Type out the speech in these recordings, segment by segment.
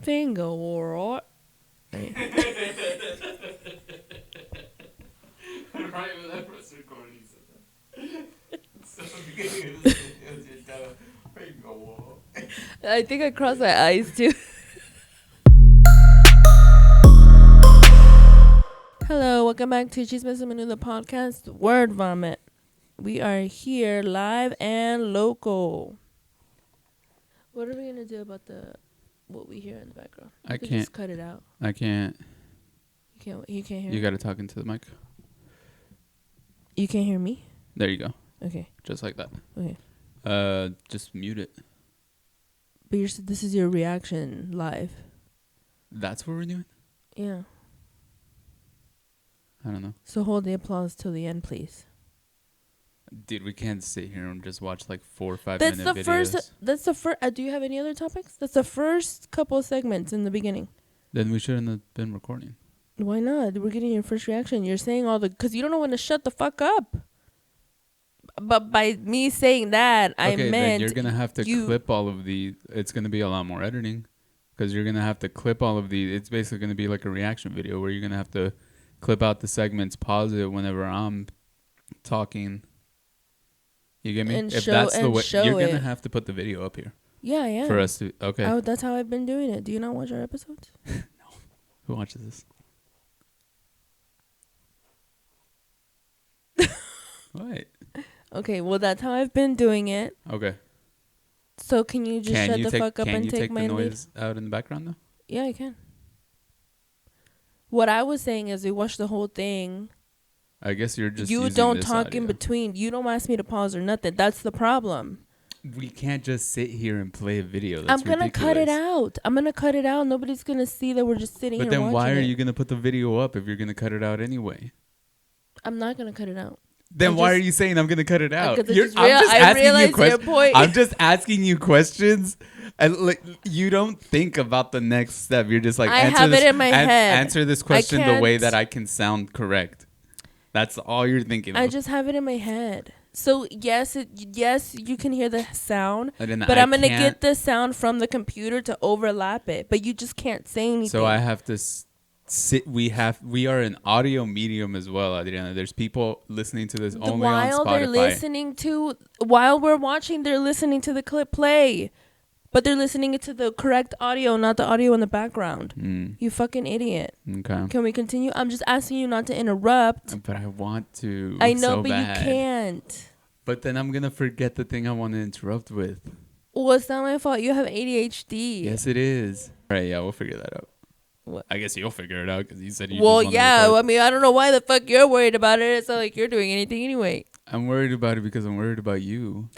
Finger war. Right. Right when that first recording, he said that. So the beginning of this is just finger war. I think I crossed my eyes too. Hello, welcome back to CHISMESANDMENUDO podcast. Word vomit. We are here live and local. What are we gonna do about what we hear in the background? I could can't just cut it out. I can't. You can't hear. You gotta talk into the mic. You can't hear me? There you go. Okay. Just like that. Okay. Just mute it. But this is your reaction live. That's what we're doing? Yeah. I don't know. So hold the applause till the end, please. Dude, we can't sit here and just watch like 4 or 5 minute videos. That's the first. Do you have any other topics? That's the first couple of segments in the beginning. Then we shouldn't have been recording. Why not? We're getting your first reaction. You're saying because you don't know when to shut the fuck up. But by me saying that, I meant then you're gonna have to clip all of the. It's gonna be a lot more editing, because you're gonna have to clip all of the. It's basically gonna be like a reaction video where you're gonna have to clip out the segments, pause it whenever I'm talking. You get me? If that's the way, you're gonna have to put the video up here. Yeah, yeah. For us to that's how I've been doing it. Do you not watch our episodes? No. Who watches this? What? Okay, well that's how I've been doing it. Okay. So can you just shut the fuck up and take my lead? Can you take the noise out in the background though? Yeah, I can. What I was saying is we watched the whole thing. I guess you're just You don't talk in between. You don't ask me to pause or nothing. That's the problem. We can't just sit here and play a video. That's ridiculous. Cut it out. I'm going to cut it out. Nobody's going to see that we're just sitting here watching it. But then why are you going to put the video up if you're going to cut it out anyway? I'm not going to cut it out. Then why are you saying I'm going to cut it out? I'm just asking you your point. I'm just asking you questions. And you don't think about the next step. You're just like, I have it in my head. Answer this question the way that I can sound correct. That's all you're thinking of. I just have it in my head. So yes, you can hear the sound, but I'm gonna get the sound from the computer to overlap it. But you just can't say anything. So I have to sit. We are an audio medium as well, Adriana. There's people listening to this only on Spotify. While we're watching, they're listening to the clip play. But they're listening to the correct audio, not the audio in the background. You fucking idiot. Okay. Can we continue? I'm just asking you not to interrupt. But I want to. I know, but you can't. But then I'm going to forget the thing I want to interrupt with. Well, it's not my fault. You have ADHD. Yes, it is. All right, yeah, we'll figure that out. What? I guess you'll figure it out because you said you Well, yeah. I mean, I don't know why the fuck you're worried about it. It's not like you're doing anything anyway. I'm worried about it because I'm worried about you.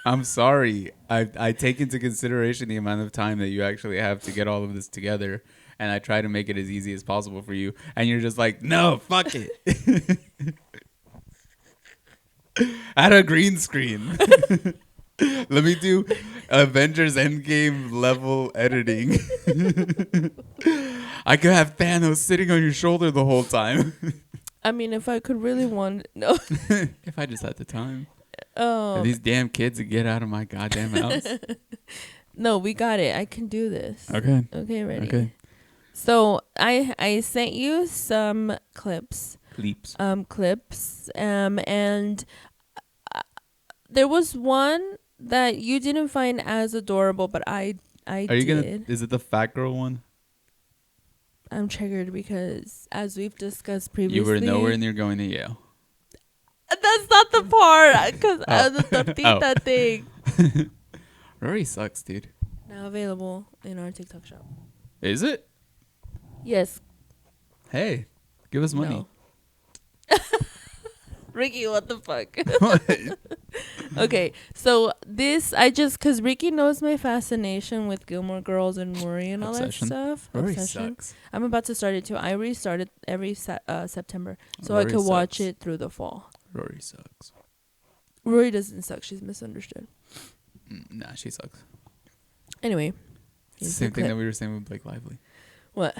I'm sorry. I take into consideration the amount of time that you actually have to get all of this together, and I try to make it as easy as possible for you, and you're just like, no, fuck it. Add a green screen. Let me do Avengers Endgame level editing. I could have Thanos sitting on your shoulder the whole time. I mean, if I could really want... No. If I just had the time. Oh. These damn kids would get out of my goddamn house. No, we got it. I can do this. Okay. Okay, ready. Okay. So I sent you some clips. Clips. And there was one that you didn't find as adorable, but I did. Is it the fat girl one? I'm triggered because, as we've discussed previously, you were nowhere near going to Yale. That's not the part, because the tita thing. Rory sucks, dude. Now available in our TikTok shop. Is it? Yes. Hey, give us money. No. Ricky, what the fuck? What? Okay, so because Ricky knows my fascination with Gilmore Girls and Maury and all that stuff. Rory sucks. I'm about to start it too. I restarted every September, so Rory I could watch it through the fall. Rory sucks. Rory doesn't suck. She's misunderstood. Nah, she sucks. Anyway. Same thing that we were saying with Blake Lively. What?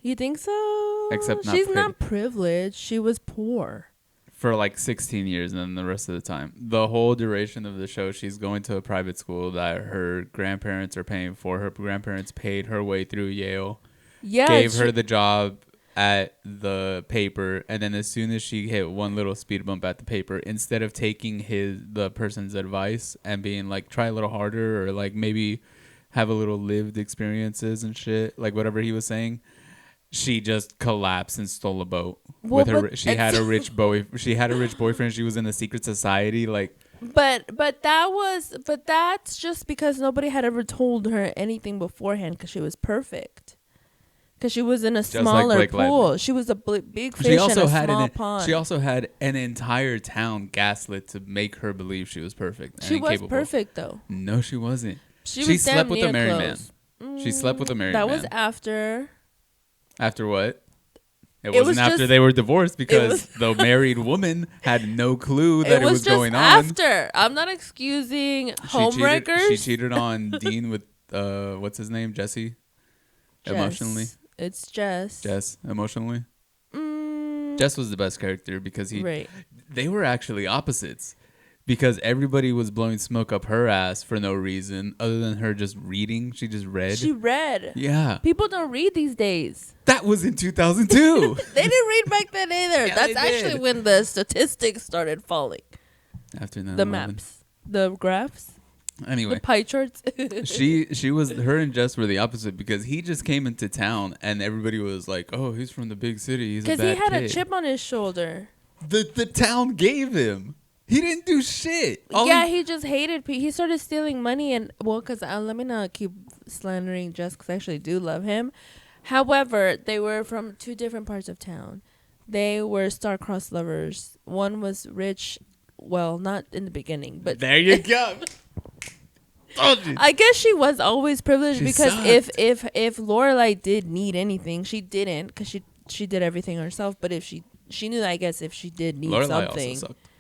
You think so? Except she's not privileged. She was poor. for like 16 years, and then the rest of the time, the whole duration of the show, she's going to a private school that her grandparents are paying for. Her grandparents paid her way through Yale, gave her the job at the paper, and then as soon as she hit one little speed bump at the paper, instead of taking the person's advice and being like, try a little harder, or like maybe have a little lived experiences and shit, like whatever he was saying, she just collapsed and stole a boat. She had a rich boyfriend. She was in a secret society, like. But that's just because nobody had ever told her anything beforehand, because she was perfect. Because she was in a smaller pool. She was a big fish in a small pond. She also had an entire town gaslit to make her believe she was perfect. She was perfect, though. No, she wasn't. She slept with a married man. She slept with a married man. That was after. After what? It wasn't after they were divorced, because the married woman had no clue that it was going on. After. I'm not excusing homewreckers. She cheated on Dean with what's his name? Jesse. Emotionally. It's Jess. Jess, emotionally. Jess was the best character because they were actually opposites. Because everybody was blowing smoke up her ass for no reason other than her just reading. She just read. She read. Yeah. People don't read these days. That was in 2002. They didn't read back then either. Yeah, that's actually when the statistics started falling. After 9/11. The maps. The graphs. Anyway. The pie charts. Her and Jess were the opposite, because he just came into town and everybody was like, oh, he's from the big city. He's a bad kid. Because he had a chip on his shoulder. The town gave him. He didn't do shit. He just hated people. He started stealing money, and because let me not keep slandering Jess, because I actually do love him. However, they were from two different parts of town. They were star-crossed lovers. One was rich, well, not in the beginning, but there you go. I guess she was always privileged, because if Lorelai did need anything, she didn't, because she did everything herself. But if she knew, I guess, if she did need Lorelai something. Also sucked.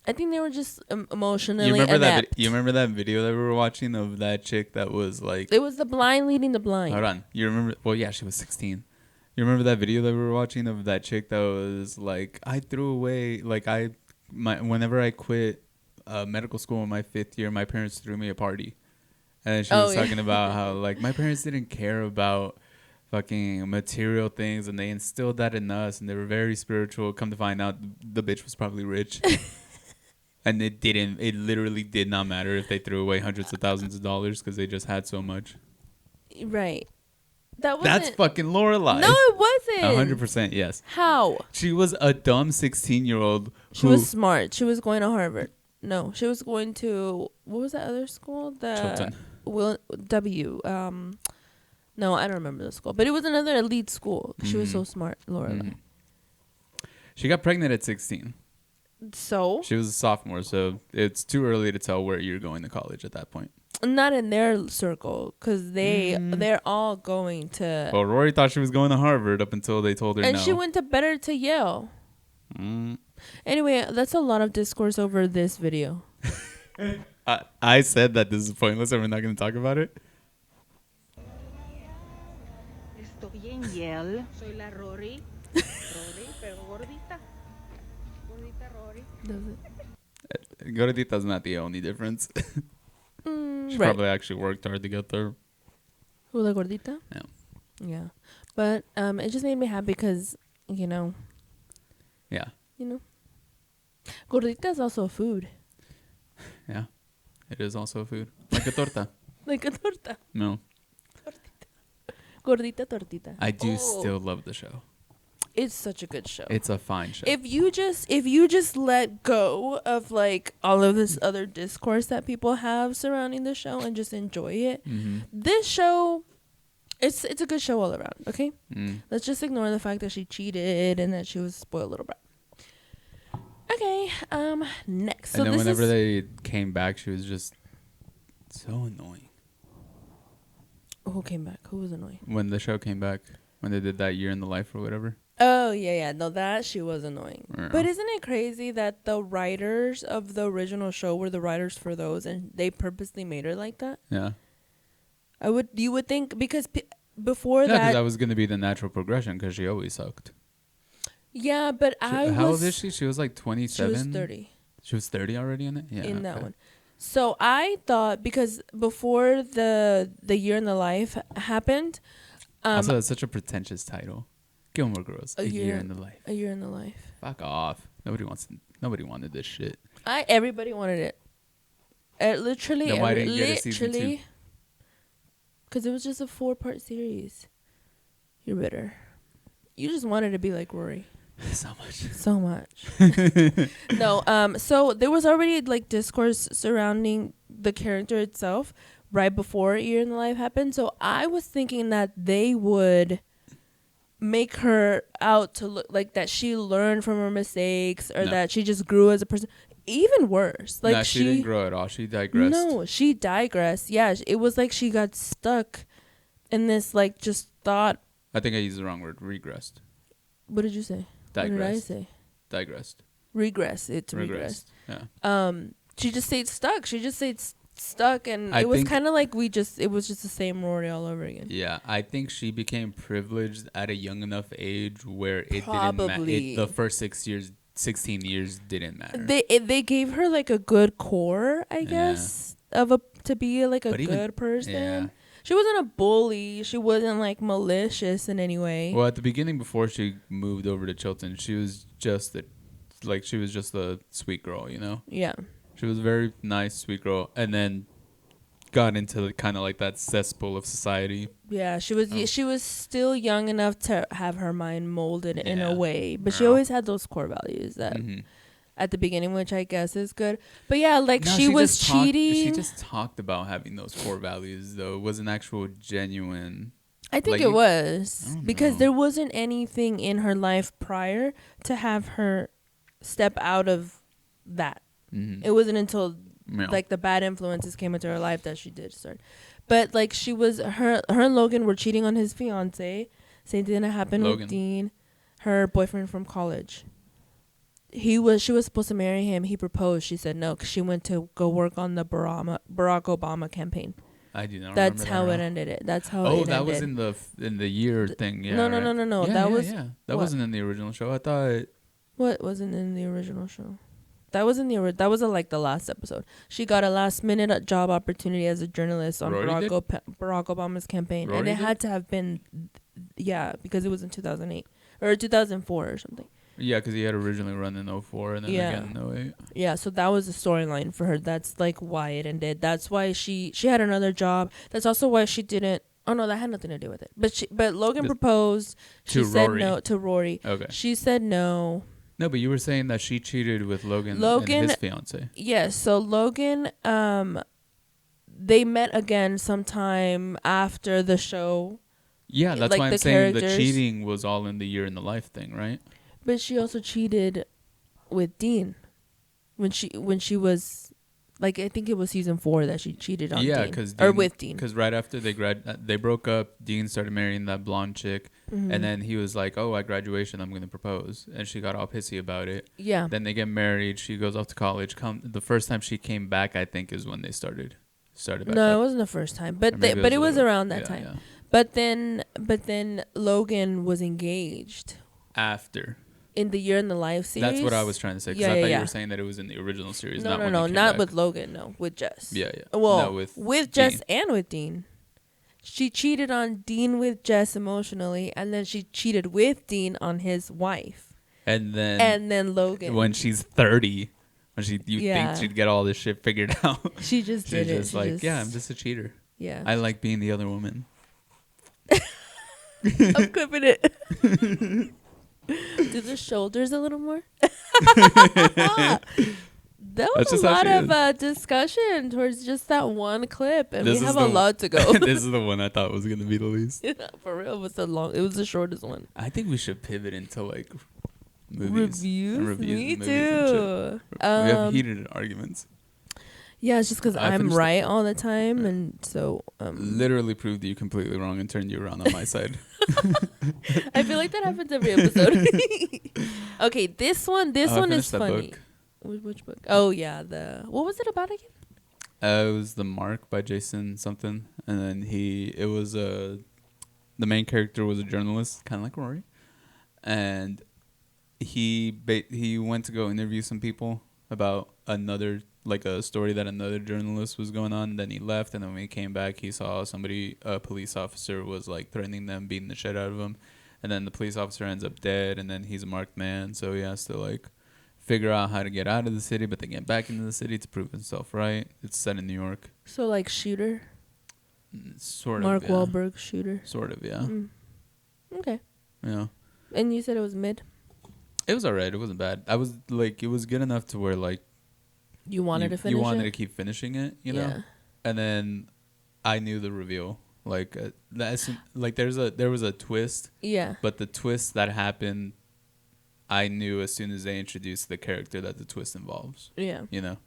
I think they were just emotionally inept. You remember that video that we were watching of that chick that was like... It was the blind leading the blind. Hold on. You remember... Well, yeah, she was 16. You remember that video that we were watching of that chick that was like, I threw away... Like, whenever I quit medical school in my 5th year, my parents threw me a party. And she was talking about how, like, my parents didn't care about fucking material things, and they instilled that in us, and they were very spiritual. Come to find out, the bitch was probably rich. And it literally did not matter if they threw away hundreds of thousands of dollars, because they just had so much. Right. That's fucking Lorelai. No, it wasn't. 100% yes. How? She was a dumb 16-year-old. She was smart. She was going to Harvard. No, she was going to, what was that other school? Chilton. No, I don't remember the school. But it was another elite school. She was so smart, Lorelai. She got pregnant at 16. So? She was a sophomore, so it's too early to tell where you're going to college at that point. Not in their circle, because they're all going to... Well, Rory thought she was going to Harvard up until they told her no. And she went to Yale. Anyway, that's a lot of discourse over this video. I said that this is pointless and we're not going to talk about it. Estoy en Yale. Soy la Rory. Rory, pero gordita. Gordita Rory. Gordita's not the only difference. She probably actually worked hard to get there. Who, la gordita? Yeah. Yeah. But it just made me happy because, Yeah. Gordita is also a food. Yeah. It is also a food. Like a torta. Like a torta. No. Gordita tortita. I do still love the show. It's such a good show. It's a fine show. If you just let go of like all of this other discourse that people have surrounding the show and just enjoy it, this show, it's a good show all around. Okay, let's just ignore the fact that she cheated and that she was a spoiled little brat. Okay, next. And then whenever they came back, she was just so annoying. Who came back? Who was annoying? When the show came back, when they did that year in the life or whatever. Oh, yeah. No, that she was annoying. Yeah. But isn't it crazy that the writers of the original show were the writers for those, and they purposely made her like that? Yeah. You would think, because before that... Yeah, because that was going to be the natural progression, because she always sucked. Yeah, but How old is she? She was like 27. She was 30. She was 30 already in it? Yeah. In that one. So I thought, because before the year in the life happened, also, that's such a pretentious title. Gilmore Girls. A year in the life. A year in the life. Fuck off. Nobody wanted this shit. Everybody wanted it. Literally. Then why didn't you get a season 2? Because it was just a 4-part series. You're bitter. You just wanted to be like Rory. So much. No, so there was already like discourse surrounding the character itself right before A Year in the Life happened. So I was thinking that they would make her out to look like that she learned from her mistakes, or that she just grew as a person. Even worse. Like, she didn't grow at all. She digressed. No, she digressed. Yeah, it was like she got stuck in this like just thought. I think I used the wrong word. Regressed. What did you say? Digressed. What did I say? Digressed. Regress. It's regressed. Yeah. She just stayed stuck. And it was kind of like it was just the same Rory all over again. Yeah, I think she became privileged at a young enough age where it Probably. didn't matter. The first 16 years didn't matter. They gave her like a good core, I guess, to be like a good person. Yeah. She wasn't a bully. She wasn't like malicious in any way. Well, at the beginning, before she moved over to Chilton, she was just a sweet girl, you know? Yeah. She was a very nice, sweet girl, and then got into kind of like that cesspool of society. Yeah, she was still young enough to have her mind molded in a way, but she always had those core values that at the beginning, which I guess is good. But yeah, like she was cheating. She just talked about having those core values, though. It was an actual genuine. I think it was because there wasn't anything in her life prior to have her step out of that. Mm-hmm. It wasn't until like the bad influences came into her life that she did start. But like her and Logan were cheating on his fiance. Same thing that happened with Dean, her boyfriend from college. She was supposed to marry him. He proposed. She said no because she went to go work on the Barack Obama campaign. I do not. That's how it ended. That's how. Oh, that was in the year thing. Yeah. No. Yeah, that wasn't in the original show. I thought. What wasn't in the original show? That was that was like the last episode. She got a last minute job opportunity as a journalist on Barack Obama's campaign, and it had to have been, because it was in 2008 or 2004 or something. Yeah, because he had originally run in 2004 and then again in 2008. Yeah, so that was the storyline for her. That's like why it ended. That's why she had another job. That's also why she didn't. Oh no, that had nothing to do with it. But Logan proposed. She said no to Rory. Okay. She said no. No, but you were saying that she cheated with Logan and his fiance. Yes, so Logan, they met again sometime after the show. Yeah, that's why I'm saying the cheating was all in the year in the life thing, right? But she also cheated with Dean when she was like, I think it was season 4 that she cheated on Dean. Or with Dean. Because right after they broke up, Dean started marrying that blonde chick. Mm-hmm. And then he was like, oh, at graduation, I'm going to propose. And she got all pissy about it. Yeah. Then they get married. She goes off to college. The first time she came back, I think, is when they started back No, up. it wasn't the first time. But it was around that time. Yeah. But then Logan was engaged. After. In the year in the life series. That's what I was trying to say. Because I thought you were saying that it was in the original series. No, not back. With Logan. No, with Jess. Yeah. Well, no, with Jess and with Dean. She cheated on Dean with Jess emotionally, and then she cheated with Dean on his wife. And then Logan. When she's 30, when you think she'd get all this shit figured out. She just did it. She's like, I'm just a cheater. Yeah. I like being the other woman. I'm clipping it. Do the shoulders a little more? That was a lot of discussion towards just that one clip, and we have a lot to go. This is the one I thought was going to be the least. For real, it was the shortest one. I think we should pivot into like movies. Reviews? Me too. We have heated arguments. Yeah, it's just because I'm right all the time, and so literally proved you completely wrong and turned you around on my side. I feel like that happens every episode. Okay, this one is funny. Book. Which book? Oh yeah, what was it about again? It was The Mark by Jason something, and then the main character was a journalist, kind of like Rory, and he went to go interview some people about another, like a story that another journalist was going on. Then he left, and then when he came back, he saw a police officer was like threatening them, beating the shit out of him, and then the police officer ends up dead, and then he's a marked man, so he has to like figure out how to get out of the city, but then get back into the city to prove himself right. It's set in New York. So like Shooter? Sort Mark of, yeah. Wahlberg Shooter? Sort of, yeah. Okay. Yeah. And you said it was mid? It was alright. It wasn't bad. I was like, it was good enough to where like you wanted to finish it? You wanted to keep finishing it, you know? And then I knew the reveal. Like like there was a twist. Yeah. But the twist that happened, I knew as soon as they introduced the character that the twist involves. Yeah. You know?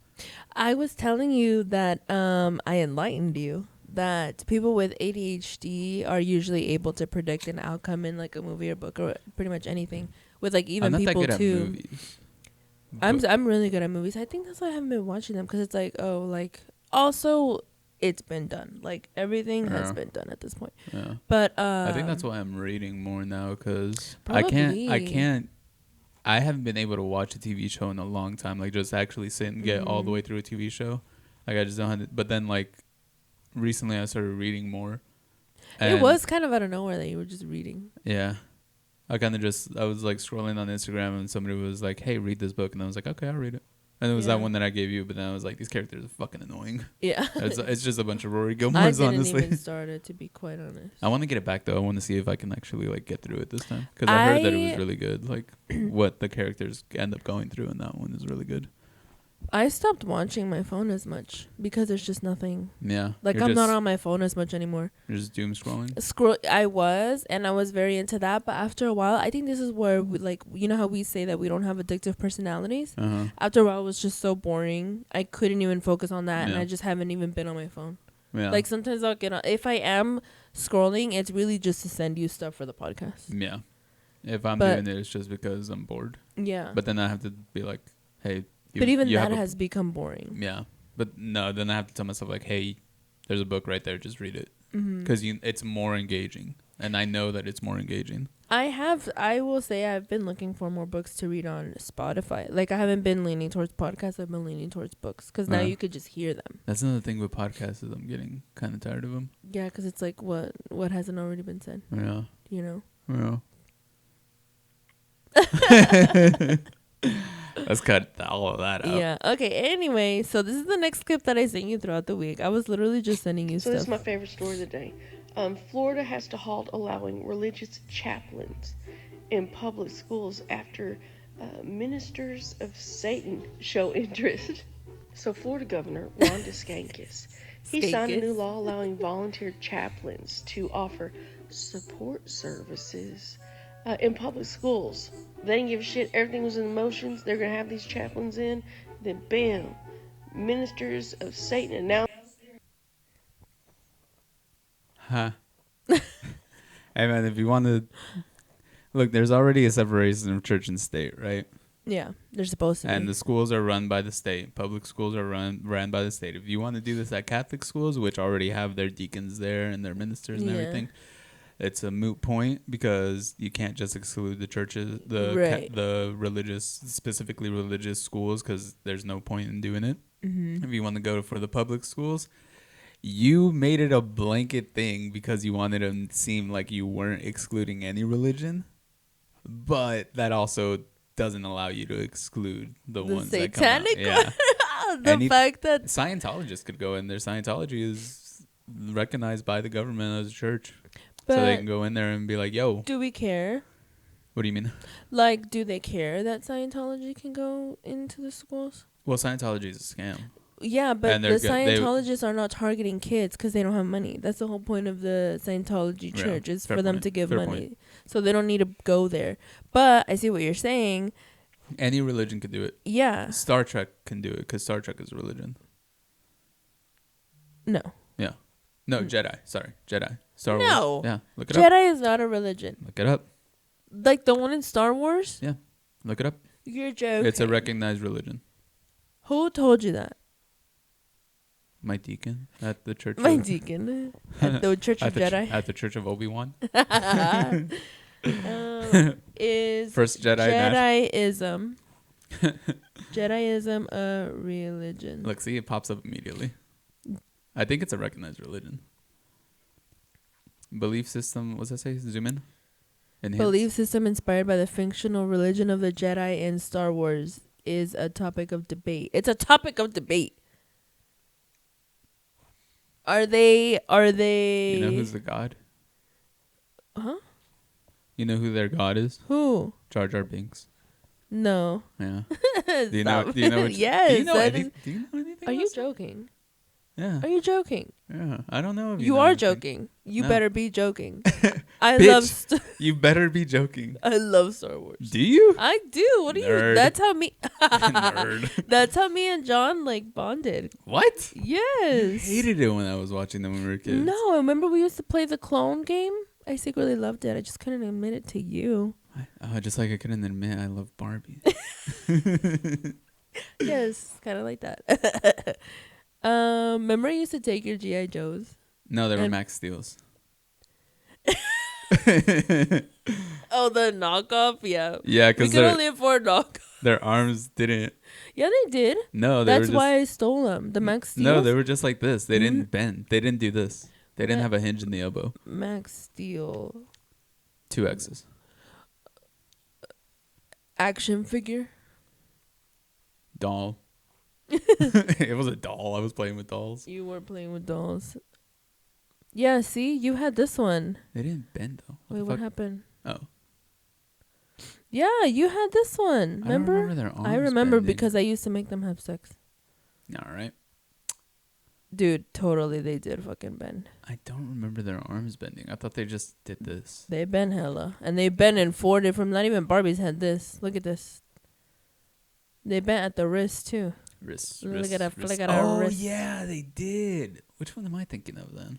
I was telling you that I enlightened you that people with ADHD are usually able to predict an outcome in like a movie or book or pretty much anything. With like even I'm not people that good too. at movies, I'm really good at movies. I think that's why I haven't been watching them, because it's like, oh, like also it's been done. Like everything has been done at this point. Yeah. But I think that's why I'm reading more now, because I haven't been able to watch a TV show in a long time. Like just actually sit and get all the way through a TV show. Like I just don't have to, but then like recently I started reading more. It was kind of out of nowhere that you were just reading. Yeah. I was like scrolling on Instagram and somebody was like, hey, read this book. And I was like, okay, I'll read it. And it was that one that I gave you, but then I was like, these characters are fucking annoying. Yeah. It's just a bunch of Rory Gilmores, honestly. I didn't even start it, to be quite honest. I want to get it back, though. I want to see if I can actually like get through it this time. Because I heard that it was really good. Like, what the characters end up going through in that one is really good. I stopped watching my phone as much because there's just nothing. Yeah. Like I'm not on my phone as much anymore. You're just doom scrolling? I was very into that, but after a while, I think this is where we, like, you know how we say that we don't have addictive personalities? Uh-huh. After a while, it was just so boring. I couldn't even focus on that, and I just haven't even been on my phone. Yeah. Like sometimes I'll get on. If I am scrolling, it's really just to send you stuff for the podcast. Yeah. If I'm doing it, it's just because I'm bored. Yeah. But then I have to be like, hey... But even that has become boring. Yeah. But no, then I have to tell myself, like, hey, there's a book right there. Just read it. Because it's more engaging. And I know that it's more engaging. I will say I've been looking for more books to read on Spotify. Like, I haven't been leaning towards podcasts. I've been leaning towards books. Because now you could just hear them. That's another thing with podcasts is I'm getting kind of tired of them. Yeah, because it's like, what hasn't already been said? Yeah. You know? Yeah. Let's cut all of that out. Yeah. Okay. Anyway, so this is the next clip that I sent you throughout the week. I was literally just sending you stuff. So this is my favorite story of the day. Florida has to halt allowing religious chaplains in public schools after ministers of Satan show interest. So Florida Governor Ron DeSantis, he signed a new law allowing volunteer chaplains to offer support services in public schools. They didn't give a shit. Everything was in motions. They're going to have these chaplains in. Then, bam, ministers of Satan announced. Huh. Hey, man, if you want to... Look, there's already a separation of church and state, right? Yeah, they're supposed to be. And the schools are run by the state. Public schools are ran by the state. If you want to do this at Catholic schools, which already have their deacons there and their ministers and everything... It's a moot point because you can't just exclude the churches, the religious, specifically religious schools, because there's no point in doing it. If you want to go for the public schools, you made it a blanket thing because you wanted to seem like you weren't excluding any religion, but that also doesn't allow you to exclude the ones that come out. Yeah. The fact that Scientologists could go in there. Scientology is recognized by the government as a church. But so they can go in there and be like, yo. Do we care? What do you mean? Like, do they care that Scientology can go into the schools? Well, Scientology is a scam. Yeah, but the Scientologists are not targeting kids because they don't have money. That's the whole point of the Scientology church is for them to give money. Point. So they don't need to go there. But I see what you're saying. Any religion could do it. Yeah. Star Trek can do it because Star Trek is a religion. No. Yeah. No, Jedi. Sorry. Jedi. Star Wars. No. Yeah. Look it up. Jedi is not a religion. Look it up. Like the one in Star Wars? Yeah. Look it up. You're joking. It's a recognized religion. Who told you that? My deacon at the church. My deacon at the Church of Jedi. At the Church of Obi-Wan. Is First Jedi Jediism. Jediism a religion? Look, see, it pops up immediately. I think it's a recognized religion. Belief system, what's that say? Zoom in. Enhance. Belief system inspired by the fictional religion of the Jedi in Star Wars is a topic of debate. It's a topic of debate. Are they? You know who's the god? Huh? You know who their god is? Who? Jar Jar Binks. No. Yeah. Do you know? Stop. Do you know? Yes. Do you know anything Are you about that? joking? Yeah. Are you joking? Yeah. I don't know if You know are anything. joking. You No. better be joking. I Bitch. love. You better be joking. I love Star Wars. Do you? I do. What do you? Nerd. That's how me. Nerd. That's how me and John like bonded. What? Yes. I hated it when I was watching them when we were kids. No, remember we used to play the clone game? I secretly loved it. I just couldn't admit it to you. Just like I couldn't admit I love Barbie. Yes, kind of like that. Remember I used to take your GI Joes? No, they were And- Max Steels. Oh, the knockoff. Yeah. Yeah, We because could only afford knockoff. their arms didn't. Yeah, they did. No, they That's were just. why I stole them. The Max Steel. No, they were just like this. They Mm. didn't bend. They didn't do this. They didn't Ma- have a hinge in the elbow. Max Steel 2 X's. action figure. Doll. It was a doll. I was playing with dolls. You were playing with dolls. Yeah, see, you had this one. They didn't bend though. Wait, the what fuck? happened? Oh, Yeah, you had this one. I don't Remember? remember their arms. I remember bending. because I used to make them have sex. All right. Dude, totally they did fucking bend. I don't remember their arms bending. I thought they just did this. They bend hella. And they bend in 4 different, not even Barbies had this. Look at this. They bent at the wrist too. Wrist. Look wrist, at that wrist. flick at our Oh wrist. yeah, they did. Which one am I thinking of then?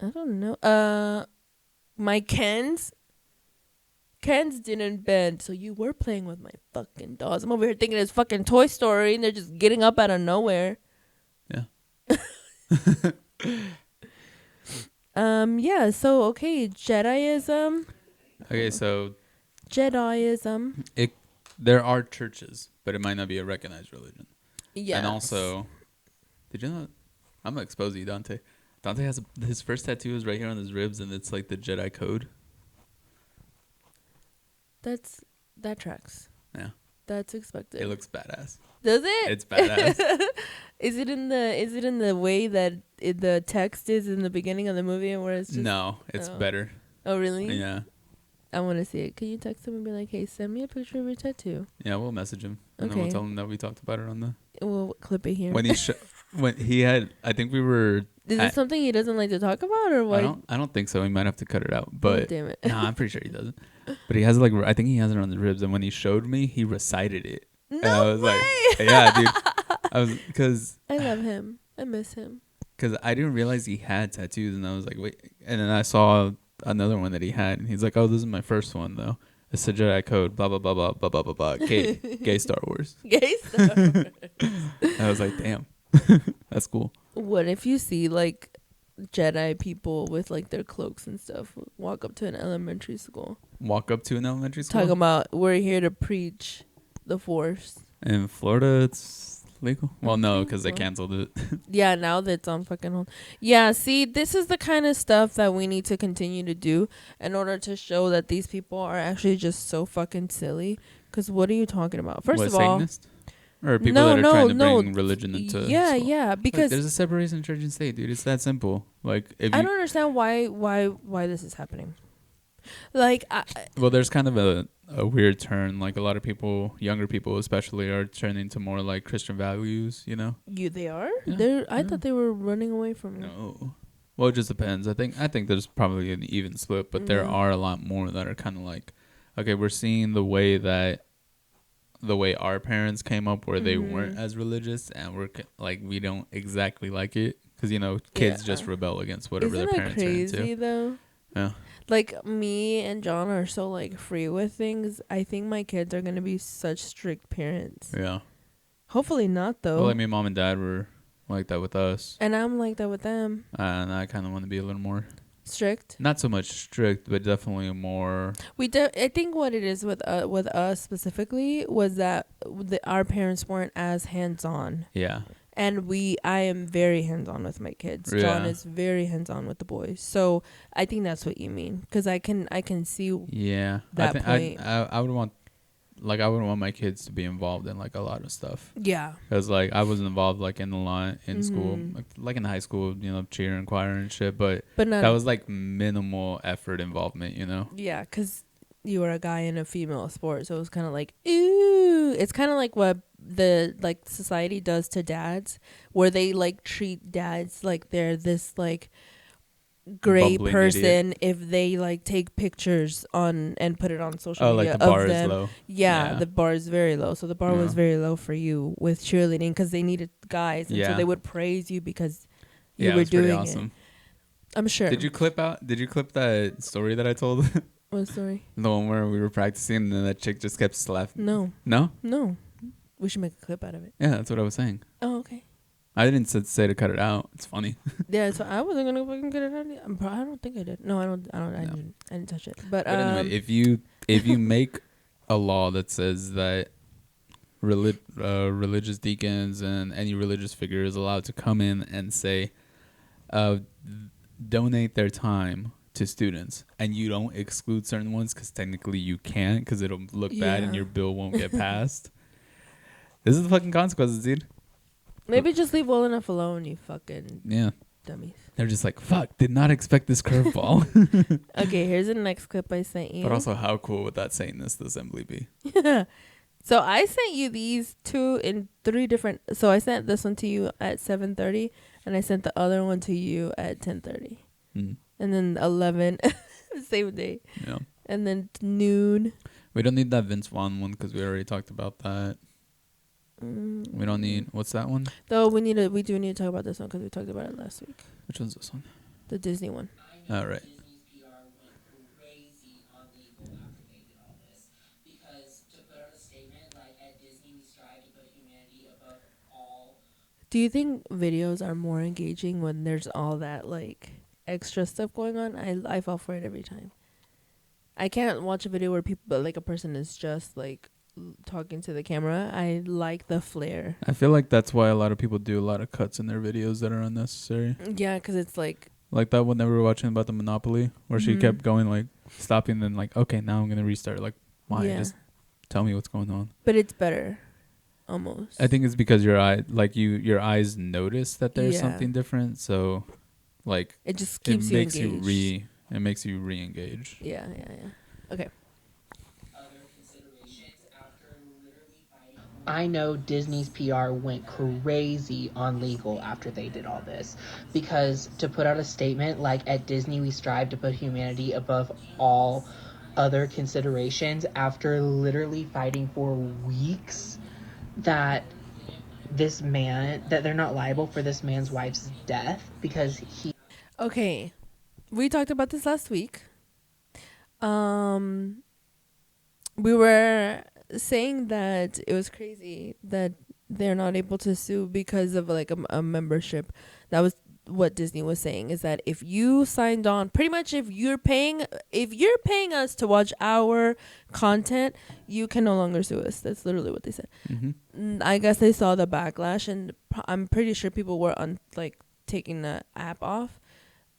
I don't know. My Kens didn't bend, so you were playing with my fucking dolls. I'm over here thinking it's fucking Toy Story, and they're just getting up out of nowhere. Yeah. Yeah. So okay, Jediism. Okay, so Jediism. there are churches, but it might not be a recognized religion. Yeah. And also, did you know? I'm gonna expose you, Dante. Dante has his first tattoo is right here on his ribs, and it's like the Jedi code. that tracks. Yeah. That's expected. It looks badass. Does it? It's badass. Is it in the way that the text is in the beginning of the movie, where it's just No, it's Oh. better. Oh really? Yeah. I want to see it. Can you text him and be like, "Hey, send me a picture of your tattoo." Yeah, we'll message him. And then Okay. we'll tell him that we talked about it on the... We'll clip it here. When he had... I think we were... Is it something he doesn't like to talk about, or what? I don't think so. We might have to cut it out. Oh, But... damn it. No, I'm pretty sure he doesn't. But he has it like... I think he has it on his ribs. And when he showed me, he recited it. No And I was way. like... Yeah, dude. I was... Because... I love him. I miss him. Because I didn't realize he had tattoos. And I was like, wait. And then I saw another one that he had. And he's like, oh, this is my first one, though. It's the Jedi code. Blah, blah, blah, blah, blah, blah, blah, blah. Gay Star Wars. Gay stuff. I was like, damn. That's cool. What if you see like Jedi people with like their cloaks and stuff walk up to an elementary school, Walk up to an elementary school. talking about we're here to preach the Force? In Florida, it's legal. Well, no, because they Well. canceled it. Yeah, now that it's on fucking hold. Yeah, see, this is the kind of stuff that we need to continue to do in order to show that these people are actually just so fucking silly. Because what are you talking about? First of all, Satanist? Or people No, that are no, trying to no. bring religion into yeah, school? yeah, Like, because there's a separation of church and state, dude. It's that simple. Like, if I you, don't understand why this is happening. Like, well, there's kind of a weird turn. Like, a lot of people, younger people especially, are turning to more like Christian values. You know? they are. Yeah, I thought they were running away from it. No. Well, it just depends. I think there's probably an even split, but there Yeah. are a lot more that are kind of like, okay, we're seeing the way our parents came up, where they weren't as religious, and like we don't exactly like it, because kids just Yeah. rebel against whatever Isn't their that parents crazy are into. though? Yeah. Like me and John are so like free with things. I think my kids are gonna be such strict parents. Yeah. Hopefully not though. Well, I mean, mom and dad were like that with us, And I'm like that with them. and I kind of want to be a little more strict. Not so much strict, but definitely more. I think what it is with us specifically was that our parents weren't as hands on. Yeah. And I am very hands on with my kids. Yeah. John is very hands on with the boys. So I think that's what you mean, because I can see. Yeah. That point. I would want. Like, I wouldn't want my kids to be involved in, like, a lot of stuff. Yeah. Because, like, I wasn't involved, like, in the line in school. Like, in high school, you know, cheer and choir and shit. But not, that was, like, minimal effort involvement, you know? Yeah, because you were a guy in a female sport. So it was kind of like, ooh. It's kind of like what the, like, society does to dads. Where they, like, treat dads like they're this, like, gray Bumbling person if they like take pictures on and put it on social media like the bar of them. is low. Yeah, the bar is very low. So the bar was Yeah. very low for you with cheerleading because they needed guys, and so Yeah. they would praise you because you Yeah, it were was pretty doing awesome. it. I'm sure. Did you clip that story that I told? What story? The one where we were practicing and then that chick just kept slapping. No. No? We should make a clip out of it. Yeah, that's what I was saying. Oh, okay. I didn't say to cut it out. It's funny. Yeah, so I wasn't gonna fucking get it out. I don't think I did. No, I don't. No. I didn't touch it. But Anyway, if you make a law that says that religious deacons and any religious figure is allowed to come in and say, donate their time to students, and you don't exclude certain ones because technically you can't, because it'll look bad and Yeah. your bill won't get passed. This is the fucking consequences, dude. maybe just leave well enough alone, you fucking Yeah. dummies. They're just like, fuck, did not expect this curveball. Okay, here's the next clip I sent you. But also, how cool would that Satanist assembly be? So I sent you these 2 in 3 different. So I sent this one to you at 7:30, and I sent the other one to you at 10:30, and then 11, same day, Yeah. and then noon. We don't need that Vince Vaughn one because we already talked about that. We don't need, what's that one? Though we do need to talk about this one because we talked about it last week. Which one's this one? The Disney one. All right. Disney's PR went crazy on legal after they did all this. Because to put out a statement like, at Disney we strive to put humanity above all. Do you think videos are more engaging when there's all that like extra stuff going on? I fall for it every time. I can't watch a video where like a person is just like talking to the camera. I like the flair. I feel like that's why a lot of people do a lot of cuts in their videos that are unnecessary. Yeah, because it's like that one that we were watching about the Monopoly, where she kept going, like, stopping, then, like, okay, now I'm going to restart. Like, why? Yeah. Just tell me what's going on. But it's better, almost. I think it's because your eyes notice that there's Yeah. something different. So, like, it just keeps you engaged. It makes you re-engage. Yeah. Okay. Other considerations after literally fighting. I know Disney's PR went crazy on legal after they did all this. Because to put out a statement like, at Disney we strive to put humanity above all other considerations, after literally fighting for weeks that they're not liable for this man's wife's death because he... Okay. We talked about this last week. We were saying that it was crazy that they're not able to sue because of like a membership. That was what Disney was saying, is that if you signed on, pretty much if you're paying us to watch our content, you can no longer sue us. That's literally what they said. I guess they saw the backlash, and I'm pretty sure people were taking the app off,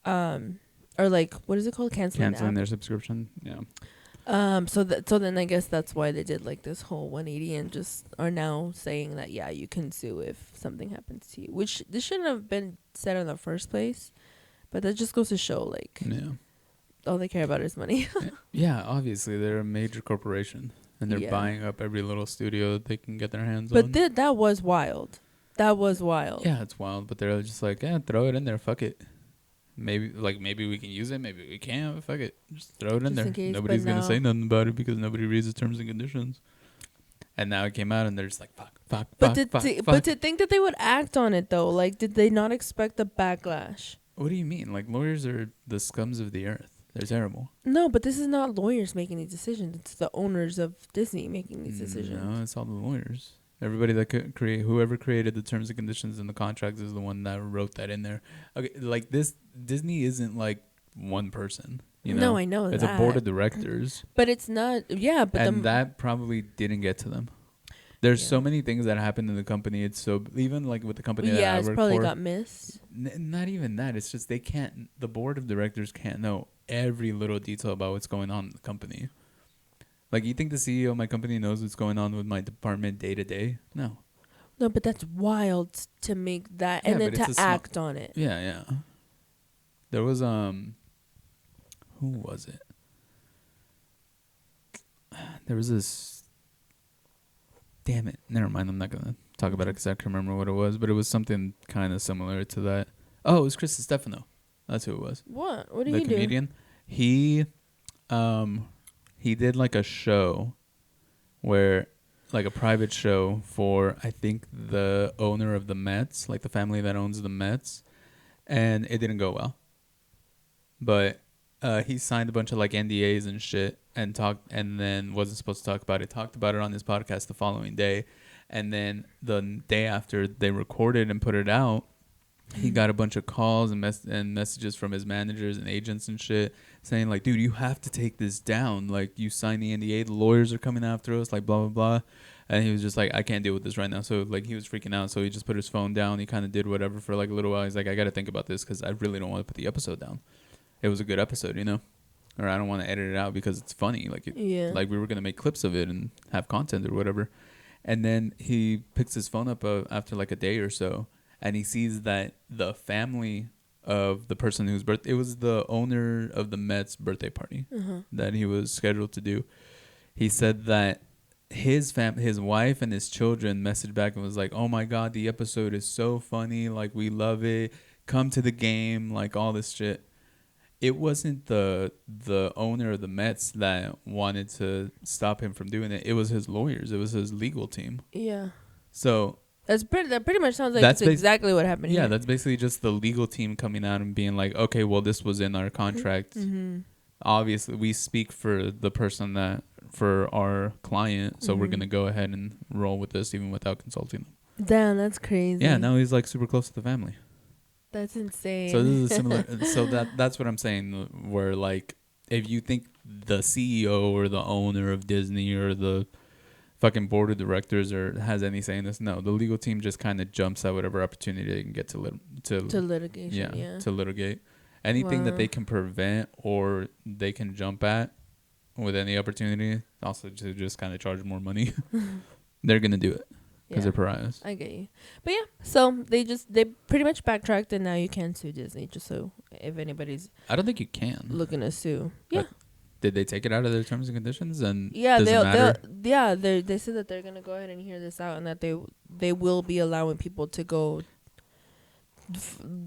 or like, what is it called, canceling their subscription. Yeah. So then I guess that's why they did like this whole 180 and just are now saying that, yeah, you can sue if something happens to you, which this shouldn't have been said in the first place, but that just goes to show like, Yeah. all they care about is money. Yeah, obviously they're a major corporation and they're Yeah. buying up every little studio that they can get their hands But on. that was wild. That was wild. Yeah, it's wild, but they're just like, yeah, throw it in there, fuck it. Maybe we can use it, maybe we can't. Fuck it, just throw it in Just there. in case, Nobody's but gonna now- say nothing about it because nobody reads the terms and conditions. And now it came out, and they're just like, fuck. But to think that they would act on it though, like, did they not expect the backlash? What do you mean? Like, lawyers are the scums of the earth. They're terrible. No, but this is not lawyers making these decisions. It's the owners of Disney making these decisions. No, it's all the lawyers. Everybody that could whoever created the terms and conditions and the contracts is the one that wrote that in there. Okay, like this, Disney isn't like one person. You know? No, I know it's that. a board of directors. But it's not. Yeah, but and that probably didn't get to them. There's so many things that happened in the company. It's so even like with the company that I work for. Yeah, it's probably got missed. Not even that. It's just they can't. The board of directors can't know every little detail about what's going on in the company. Like, you think the CEO of my company knows what's going on with my department day to day? No. No, but that's wild to make that and then to act on it. Yeah, yeah. There was who was it? There was this. Damn it! Never mind. I'm not gonna talk about it because I can't remember what it was, but it was something kind of similar to that. Oh, it was Chris Stefano. That's who it was. What? What did he do? The comedian. He did like a show where, like a private show for, I think, the owner of the Mets, like the family that owns the Mets, and it didn't go well. But he signed a bunch of like NDAs and shit and then wasn't supposed to talk about it. Talked about it on his podcast the following day. And then the day after they recorded and put it out, he got a bunch of calls and messages from his managers and agents and shit saying like, dude, you have to take this down. Like, you signed the NDA, the lawyers are coming after us, like blah, blah, blah. And he was just like, I can't deal with this right now. So like he was freaking out. So he just put his phone down. He kind of did whatever for like a little while. He's like, I got to think about this because I really don't want to put the episode down. It was a good episode, you know? Or I don't want to edit it out because it's funny. Like, like we were going to make clips of it and have content or whatever. And then he picks his phone up after like a day or so, and he sees that the family of the person whose birthday, it was the owner of the Mets birthday party that he was scheduled to do. He said that his wife and his children messaged back and was like, oh my God, the episode is so funny. Like, we love it. Come to the game. Like, all this shit. It wasn't the owner of the Mets that wanted to stop him from doing it. It was his lawyers. It was his legal team. Yeah. So that pretty much sounds like that's exactly what happened here. Yeah, that's basically just the legal team coming out and being like, okay, well, this was in our contract. Obviously, we speak for the person for our client, so we're going to go ahead and roll with this even without consulting them. Damn, that's crazy. Yeah, now he's like super close to the family. That's insane. So this is similar. So that's what I'm saying. Where like, if you think the CEO or the owner of Disney or the fucking board of directors has any say in this, no, the legal team just kind of jumps at whatever opportunity they can get to litigation. Yeah, to litigate anything that they can prevent or they can jump at with any opportunity. Also, to just kind of charge more money. They're gonna do it. Because they're pariahs. I get you. But yeah, so they pretty much backtracked and now you can sue Disney, just so if anybody's... I don't think you can. ...looking to sue. Yeah. But did they take it out of their terms and conditions? And they said that they're going to go ahead and hear this out and that they will be allowing people to go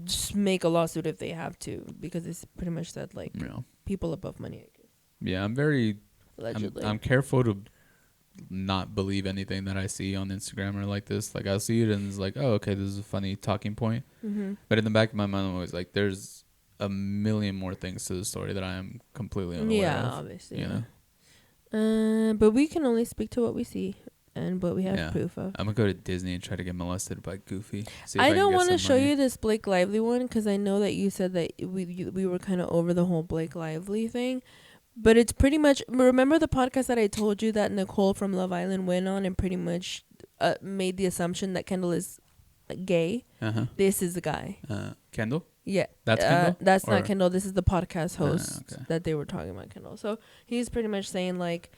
just make a lawsuit if they have to, because it's pretty much said like people above money, I guess. Yeah, I'm careful to not believe anything that I see on Instagram or like this. Like, I'll see it and it's like, oh, okay, this is a funny talking point. But in the back of my mind, I'm always like, there's a million more things to the story that I am completely unaware of. Yeah, obviously. You know? But we can only speak to what we see and what we have proof of. I'm gonna go to Disney and try to get molested by Goofy. I don't want to show you this Blake Lively one because I know that you said that we were kind of over the whole Blake Lively thing. But it's pretty much... Remember the podcast that I told you that Nicole from Love Island went on and pretty much made the assumption that Kendall is gay? This is the guy. Kendall? Yeah. That's Kendall? That's not Kendall. This is the podcast host that they were talking about Kendall. So he's pretty much saying, like...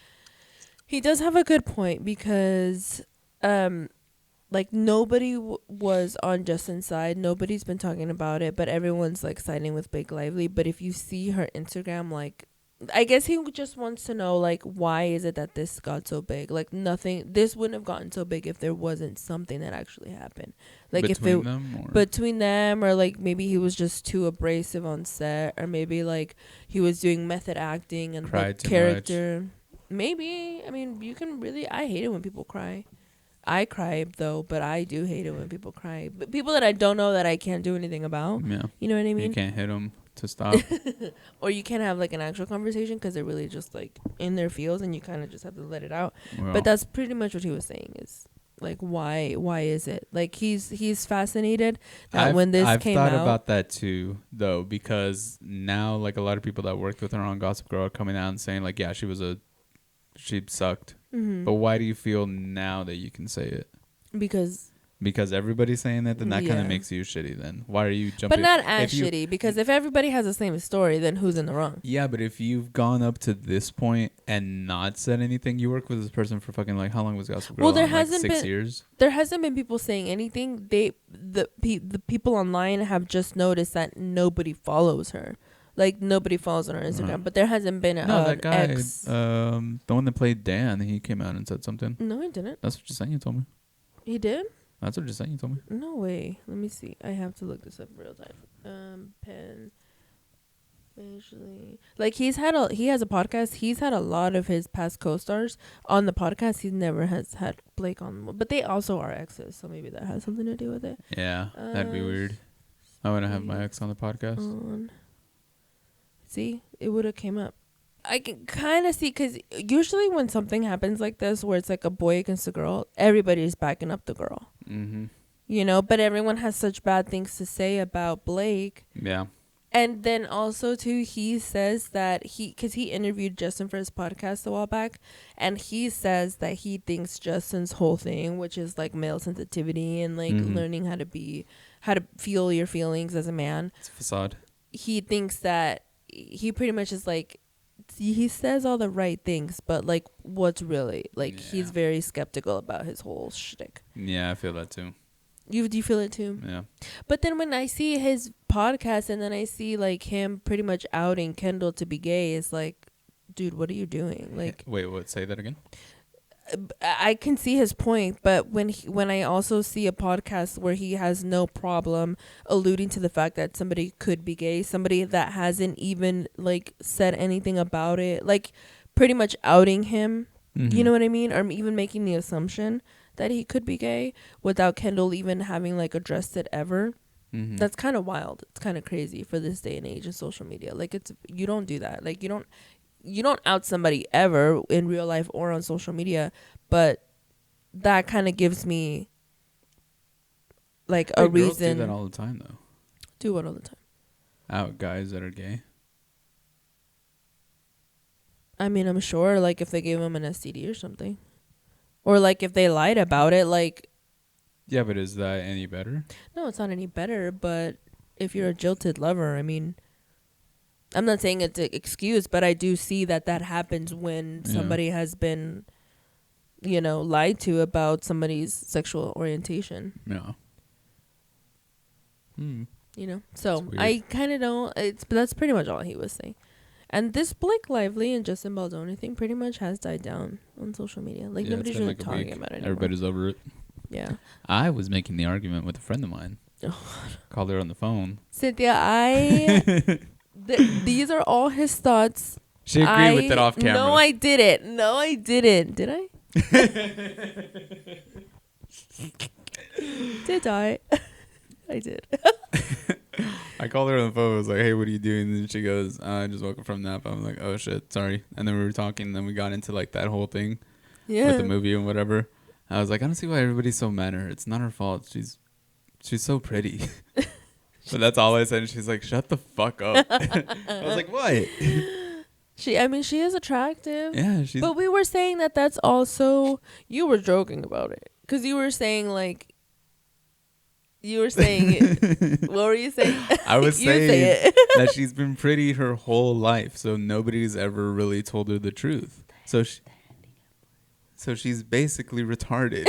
He does have a good point because... like, nobody was on Justin's side. Nobody's been talking about it. But everyone's, like, siding with Blake Lively. But if you see her Instagram, like... I guess he just wants to know, like, why is it that this got so big? Like, this wouldn't have gotten so big if there wasn't something that actually happened. Like, between them, or like maybe he was just too abrasive on set, or maybe like he was doing method acting and like character. Maybe, I mean, I hate it when people cry. I cry though, but I do hate it when people cry. But people that I don't know that I can't do anything about. Yeah. You know what I mean? You can't hit them to stop. Or you can't have like an actual conversation because they're really just like in their feels and you kind of just have to let it out. Well, but that's pretty much what he was saying is Like, why is it? Like, he's fascinated that when this came out. I've thought about that too, though, because now, like, a lot of people that worked with her on Gossip Girl are coming out and saying, like, yeah, she sucked. Mm-hmm. But why do you feel now that you can say it? Because everybody's saying it, then that kind of makes you shitty. Then why are you jumping? But not as shitty, because if everybody has the same story, then who's in the wrong? Yeah, but if you've gone up to this point and not said anything, you work with this person for fucking, like, how long was Gossip Girl? Well, there on? hasn't like 6 been years. There hasn't been people saying anything. The people online have just noticed that nobody follows her. Like, nobody follows her on Instagram, but there hasn't been that guy, the one that played Dan, he came out and said something. No, he didn't. That's what you told me. He did? That's what you told me. No way. Let me see. I have to look this up real time. Pen. Visually. Like, he has a podcast. He's had a lot of his past co-stars on the podcast. He never has had Blake on, but they also are exes, so maybe that has something to do with it. Yeah, that'd be weird. I want to have my ex on the podcast. See, it would have came up. I can kind of see, because usually when something happens like this, where it's like a boy against a girl, everybody's backing up the girl. Mm-hmm. You know, but everyone has such bad things to say about Blake. Yeah. And then also, too, he says that because he interviewed Justin for his podcast a while back, and he says that he thinks Justin's whole thing, which is like male sensitivity and like learning how to feel your feelings as a man. It's a facade. He thinks that he pretty much is like, he says all the right things, but like, what's really like? Yeah. He's very skeptical about his whole shtick. Yeah, I feel that too. Do you feel it too? Yeah. But then when I see his podcast and then I see like him pretty much outing Kendall to be gay, it's like, dude, what are you doing? Like, wait, what? Say that again. I can see his point, but when I also see a podcast where he has no problem alluding to the fact that somebody could be gay, somebody that hasn't even like said anything about it, like pretty much outing him, you know what I mean? Or even making the assumption that he could be gay without Kendall even having like addressed it ever. That's kind of wild. It's kind of crazy for this day and age of social media. Like, you don't do that. Like, you don't out somebody ever in real life or on social media, but that kind of gives me like a reason. Girls do that all the time, though. Do what all the time? Out guys that are gay. I mean, I'm sure, like, if they gave them an STD or something, or like if they lied about it, like. Yeah, but is that any better? No, it's not any better. But if you're a jilted lover, I mean, I'm not saying it's an excuse, but I do see that happens when somebody has been, you know, lied to about somebody's sexual orientation. Yeah. You know, so I kind of don't. But that's pretty much all he was saying. And this Blake Lively and Justin Baldoni thing pretty much has died down on social media. Like, nobody's really talking about it anymore. Everybody's over it. Yeah. I was making the argument with a friend of mine. Called her on the phone. Cynthia, these are all his thoughts. She agreed with it off camera. No, I didn't. Did I? Did I? I did. I called her on the phone. I was like, hey, what are you doing? And she goes, I just woke up from nap. I'm like, oh, shit, sorry. And then we were talking. And then we got into like that whole thing with the movie and whatever. I was like, I don't see why everybody's so mad at her. It's not her fault. She's so pretty. But that's all I said. And she's like, shut the fuck up. I was like, what? She is attractive. Yeah. But we were saying that's also, you were joking about it. Because you were saying like, what were you saying? I was saying that she's been pretty her whole life. So nobody's ever really told her the truth. So she's basically retarded.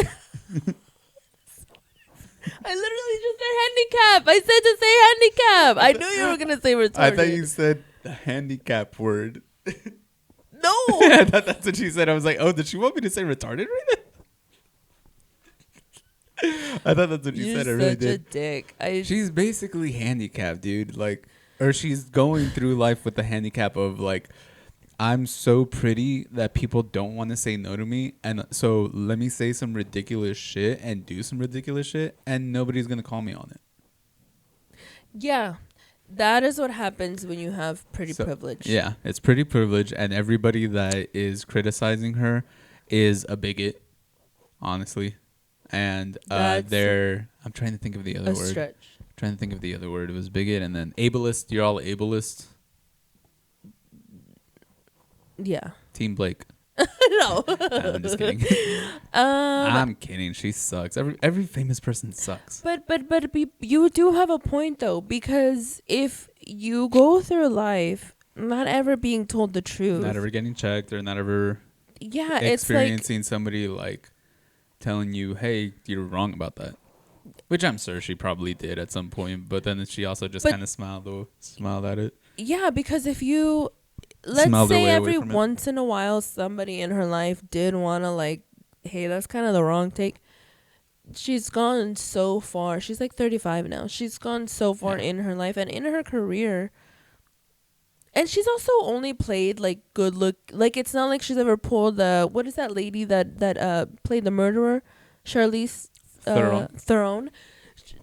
I literally just said handicap. I said to say handicap. I knew you were going to say retarded. I thought you said the handicap word. No. I thought that's what she said. I was like, oh, did she want me to say retarded right now? I thought that's what you said. I really did. You're such a dick. She's basically handicapped, dude. Like, or she's going through life with the handicap of like, I'm so pretty that people don't want to say no to me, and so let me say some ridiculous shit and do some ridiculous shit, and nobody's gonna call me on it. Yeah, that is what happens when you have pretty privilege. Yeah, it's pretty privilege, and everybody that is criticizing her is a bigot, honestly. And That's I'm trying to think of the other a word. stretch. Trying to think of the other word. It was bigot and then ableist. You're all ableist. Yeah. Team Blake. No. I'm just kidding. I'm kidding. She sucks. Every famous person sucks. But you do have a point though, because if you go through life not ever being told the truth, Not ever getting checked or not ever yeah, experiencing somebody like telling you, hey, you're wrong about that. Which I'm sure she probably did at some point, but then she also just kind of smiled at it. Yeah, because if you let's say every once in a while somebody in her life did want to like, hey, that's kind of the wrong take. She's gone so far. She's like 35 now. She's gone so far in her life and in her career. And she's also only played like good look. Like it's not like she's ever pulled what is that lady that played the murderer, Charlize Theron.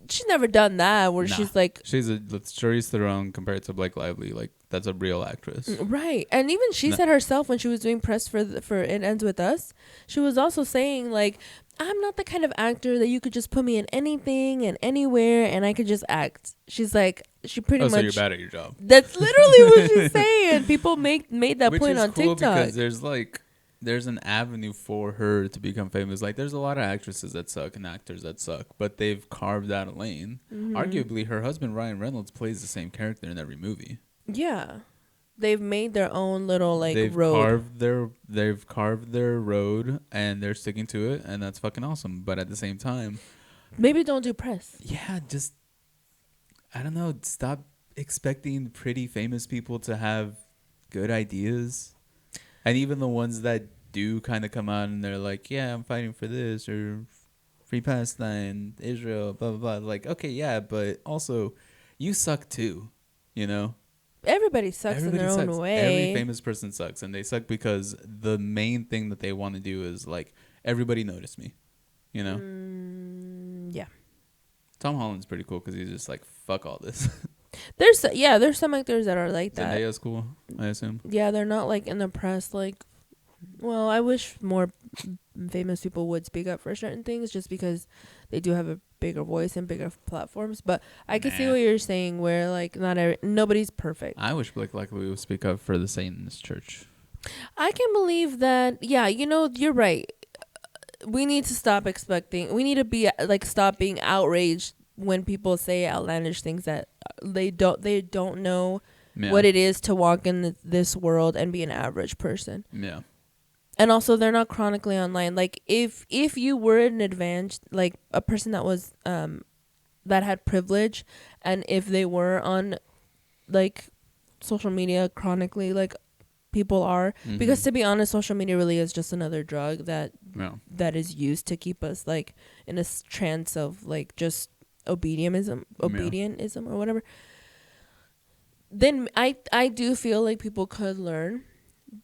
She's never done that where she's like Charlize Theron compared to Blake Lively, like that's a real actress, right? And even she said herself when she was doing press for It Ends With Us, she was also saying like, I'm not the kind of actor that you could just put me in anything and anywhere and I could just act. She's like, she pretty much. So you're bad at your job. That's literally what she's saying. People made that Which point is on cool TikTok. Because there's an avenue for her to become famous. Like there's a lot of actresses that suck and actors that suck, but they've carved out a lane. Mm-hmm. Arguably, her husband Ryan Reynolds plays the same character in every movie. Yeah, they've made their own little road. They've carved their road and they're sticking to it, and that's fucking awesome. But at the same time, maybe don't do press. Yeah, just I don't know. Stop expecting pretty famous people to have good ideas. And even the ones that do kind of come out and they're like, yeah, I'm fighting for this or free Palestine, Israel, blah, blah, blah. Like, okay, yeah, but also you suck too, you know? Everybody sucks in their own way. Every famous person sucks. And they suck because the main thing that they want to do is like, everybody notice me, you know? Yeah. Tom Holland's pretty cool because he's just like, fuck all this. There's some actors that are like that. Zendaya's cool, I assume. Yeah, they're not like in the press. Like, well, I wish more famous people would speak up for certain things, just because they do have a bigger voice and bigger platforms. But I can see what you're saying, where like nobody's perfect. I wish Blake Lively would speak up for the Satanist church. I can believe that. Yeah, you're right. We need to stop expecting. We need to be like stop being outraged when people say outlandish things that they don't know what it is to walk in this world and be an average person. Yeah. And also they're not chronically online. Like if you were an advanced, like a person that was that had privilege, and if they were on like social media chronically, like people are, because to be honest, social media really is just another drug that is used to keep us like in a trance of like just obedientism or whatever. Then I do feel like people could learn,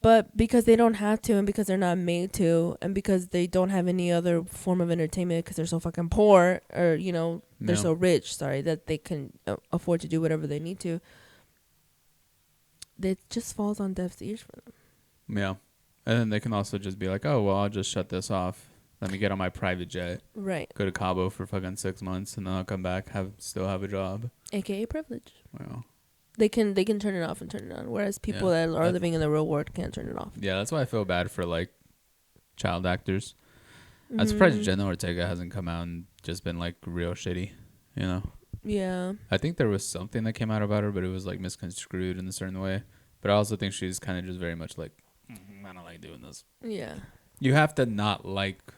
but because they don't have to, and because they're not made to, and because they don't have any other form of entertainment because they're so fucking poor, or they're so rich, that they can afford to do whatever they need to, it just falls on deaf ears for them. Yeah. And then they can also just be like, oh well, I'll just shut this off. Let me get on my private jet. Right. Go to Cabo for fucking 6 months, and then I'll come back, still have a job. AKA privilege. Well, they can turn it off and turn it on, whereas people that are living in the real world can't turn it off. Yeah, that's why I feel bad for like child actors. I'm surprised Jenna Ortega hasn't come out and just been like real shitty, you know? Yeah. I think there was something that came out about her, but it was like misconstrued in a certain way. But I also think she's kind of just very much like, I don't like doing this. Yeah. You have to not like.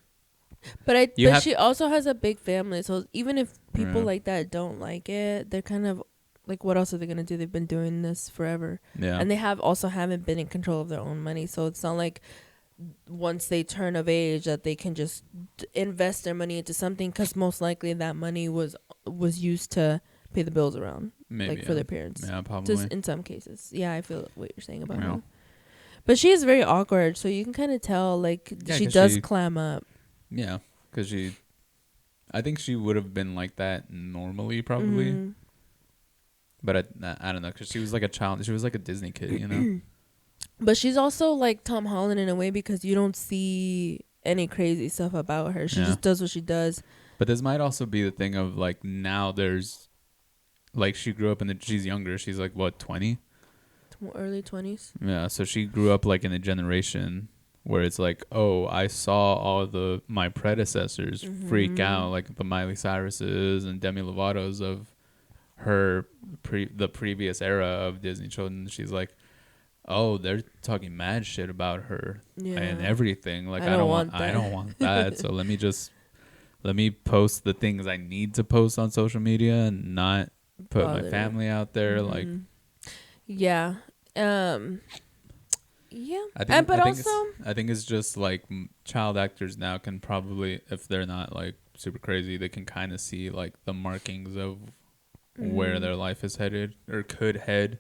But she also has a big family, so even if people like that don't like it, they're kind of like, what else are they gonna do? They've been doing this forever, and they haven't been in control of their own money. So it's not like once they turn of age that they can just invest their money into something, because most likely that money was used to pay the bills around, for their parents. Yeah, probably. Just in some cases. Yeah, I feel what you're saying about her. But she is very awkward, so you can kind of tell like she does clam up. Yeah, because I think she would have been like that normally, probably. Mm-hmm. But I don't know, because she was like a child. She was like a Disney kid, you know? But she's also like Tom Holland in a way, because you don't see any crazy stuff about her. She Yeah. just does what she does. But this might also be the thing of like now there's like she grew up she's younger. She's like what, 20? Early 20s. Yeah, so she grew up like in a generation where it's like, oh, I saw all my predecessors freak out, like the Miley Cyruses and Demi Lovato's of her the previous era of Disney children. She's like, oh, they're talking mad shit about her and everything. Like I don't want that. So let me post the things I need to post on social media and not put my family out there. Like, yeah. Yeah. I think it's just like child actors now can probably, if they're not like super crazy, they can kind of see like the markings of where their life is headed or could head,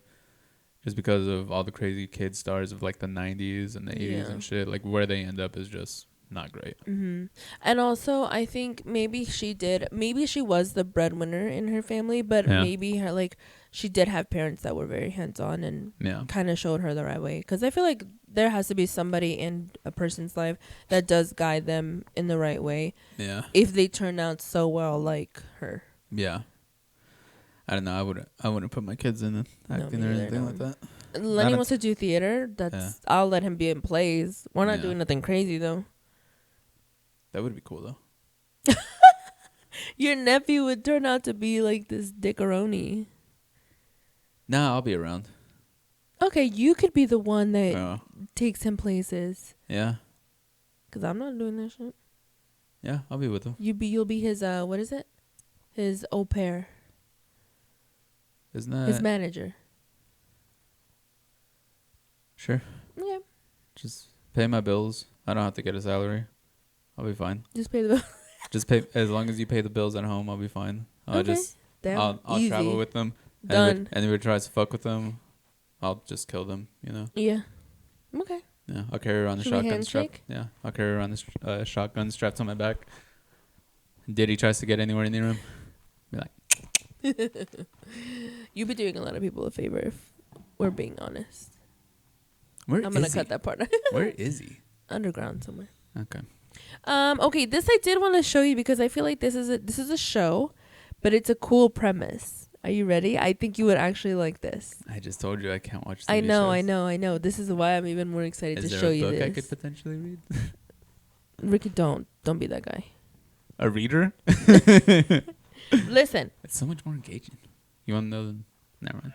just because of all the crazy kid stars of like the 90s and the 80s and shit. Like where they end up is just not great. And also, I think maybe she was the breadwinner in her family, but maybe her like she did have parents that were very hands-on and kind of showed her the right way. Because I feel like there has to be somebody in a person's life that does guide them in the right way. Yeah. If they turn out so well like her. Yeah. I don't know. I wouldn't put my kids in acting or anything like that. Lenny wants to do theater. I'll let him be in plays. We're not doing nothing crazy though. That would be cool though. Your nephew would turn out to be like this dickaroni. Nah, I'll be around. Okay, you could be the one that takes him places. Yeah. Cause I'm not doing that shit. Yeah, I'll be with him. You'll be his what is it? His au pair. Isn't that his manager? Sure. Okay. Just pay my bills. I don't have to get a salary. I'll be fine. Just pay the bill. Just pay, as long as you pay the bills at home, I'll be fine. I'll easy. travel with them. Done. Anyone tries to fuck with them, I'll just kill them, you know? Yeah. Okay. Yeah, I'll carry around the shotgun strap. Yeah, I'll carry around the shotgun strapped on my back. Diddy tries to get anywhere near him, be like... You'd be doing a lot of people a favor if we're being honest. I'm going to cut that part. Where is he? Underground somewhere. Okay. Okay, this I did want to show you because I feel like this is a show, but it's a cool premise. Are you ready? I think you would actually like this. I just told you I can't watch TV I know, shows. I know. This is why I'm even more excited to show you this. Is there a book I could potentially read? Ricky, don't be that guy. A reader? Listen. It's so much more engaging. You want to know? Never mind.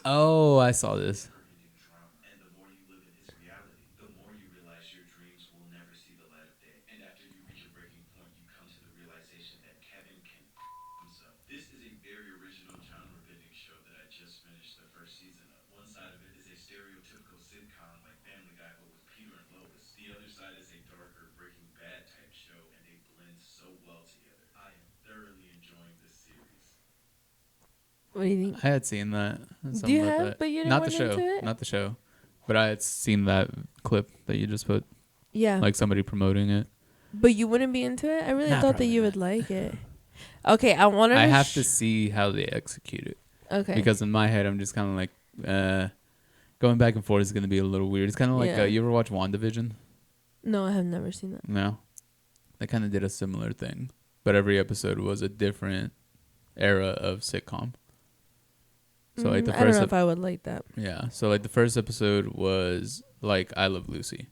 Oh, I saw this. What do you think? I had seen that. Do you have? That. But you didn't not want the show. Into it? Not the show. But I had seen that clip that you just put. Yeah. Like somebody promoting it. But you wouldn't be into it? I really thought that you would like it. Okay, I wanted I have to see how they execute it. Okay. Because in my head, I'm just kind of like, going back and forth is going to be a little weird. It's kind of like, you ever watch WandaVision? No, I have never seen that. No. They kind of did a similar thing. But every episode was a different era of sitcom. So like the first I don't know if I would like that. Yeah. So like the first episode was like I Love Lucy.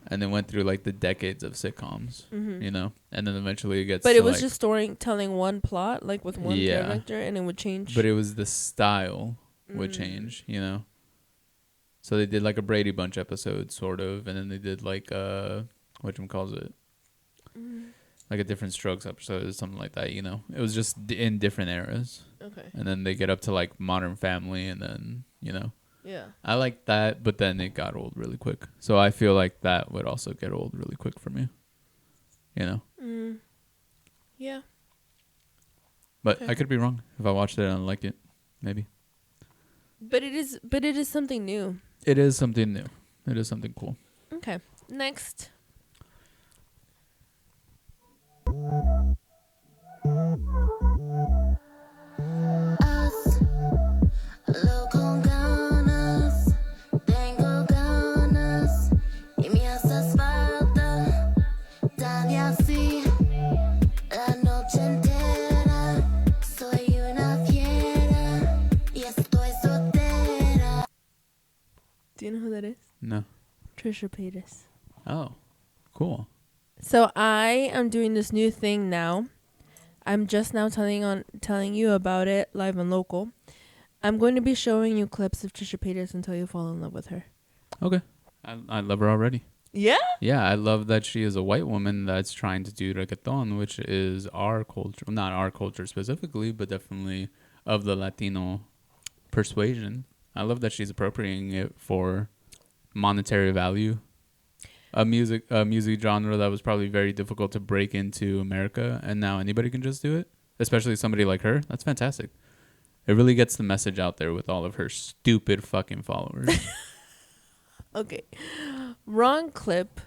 And then went through like the decades of sitcoms, you know? And then eventually it gets But it was just telling one plot, like with one Yeah. character, and it would change. But it was the style would change, you know? So they did like a Brady Bunch episode, sort of. And then they did like, whatchamacallit? Like a Different Strokes episode or something like that, you know? It was just in different eras. Okay. And then they get up to like Modern Family and then, you know? Yeah. I like that, but then it got old really quick. So I feel like that would also get old really quick for me. You know? Yeah. But I could be wrong. If I watched it and I liked it, maybe. But it is something new. It is something new. It is something cool. Okay. Next. Local ganas, tengo ganas. Do you know who that is? No. Trisha Paytas. Oh, cool. So I am doing this new thing now. I'm just now telling you about it live and local. I'm going to be showing you clips of Trisha Paytas until you fall in love with her. Okay. I love her already. Yeah? Yeah, I love that she is a white woman that's trying to do reggaeton, which is our culture. Not our culture specifically, but definitely of the Latino persuasion. I love that she's appropriating it for monetary value. A music genre that was probably very difficult to break into America, and now anybody can just do it, especially somebody like her. That's fantastic. It really gets the message out there with all of her stupid fucking followers. Okay. Wrong clip.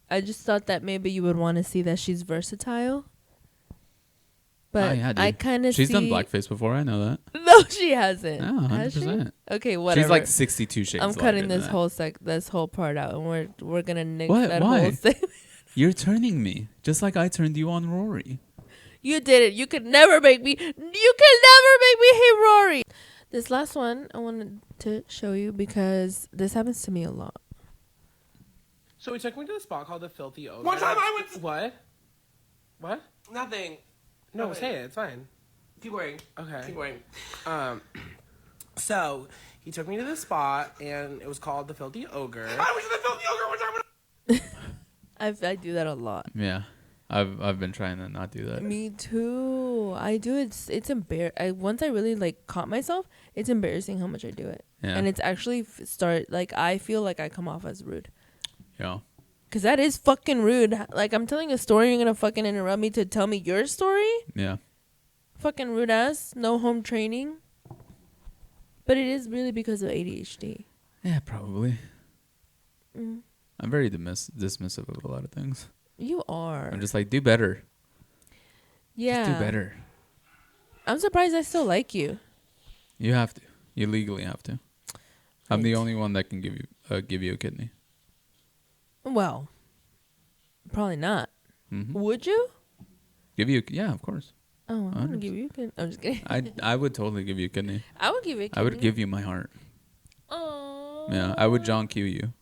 I just thought that maybe you would want to see that she's versatile. But yeah, I kind of see... She's done blackface before, I know that. No, she hasn't. No, 100%. Has she? Okay, whatever. She's like 62 shades I'm cutting lighter than this whole part out, and we're gonna nix What? that Why? whole segment. You're turning me, just like I turned you on Rory. You did it. You could never make me. You could never make me hate Rory. This last one I wanted to show you because this happens to me a lot. So he took me to a spot called the Filthy Ogre. One time I went to... What? What? Nothing. No, Okay. say it. It's fine. Keep going. Okay. Keep going. So he took me to this spot, and it was called the Filthy Ogre. I went to the Filthy Ogre one time. I do that a lot. Yeah, I've been trying to not do that. Me too. I do it. It's embarrassing. Once I really like caught myself, it's embarrassing how much I do it. Yeah. And it's actually I feel like I come off as rude. Yeah. Cause that is fucking rude. Like I'm telling a story, you're gonna fucking interrupt me to tell me your story. Yeah. Fucking rude ass. No home training. But it is really because of ADHD. Yeah, probably. Mm. I'm very dismissive of a lot of things. You are. I'm just like, do better. Yeah. Just do better. I'm surprised I still like you. You have to. You legally have to. I'm the only one that can give you a kidney. Well, probably not. Mm-hmm. Would you? Yeah, of course. Oh, I'm gonna give you a kidney. I'm just kidding. I would totally give you a kidney. I would give you a kidney. I would give you my heart. Aww. Yeah, I would John Q you.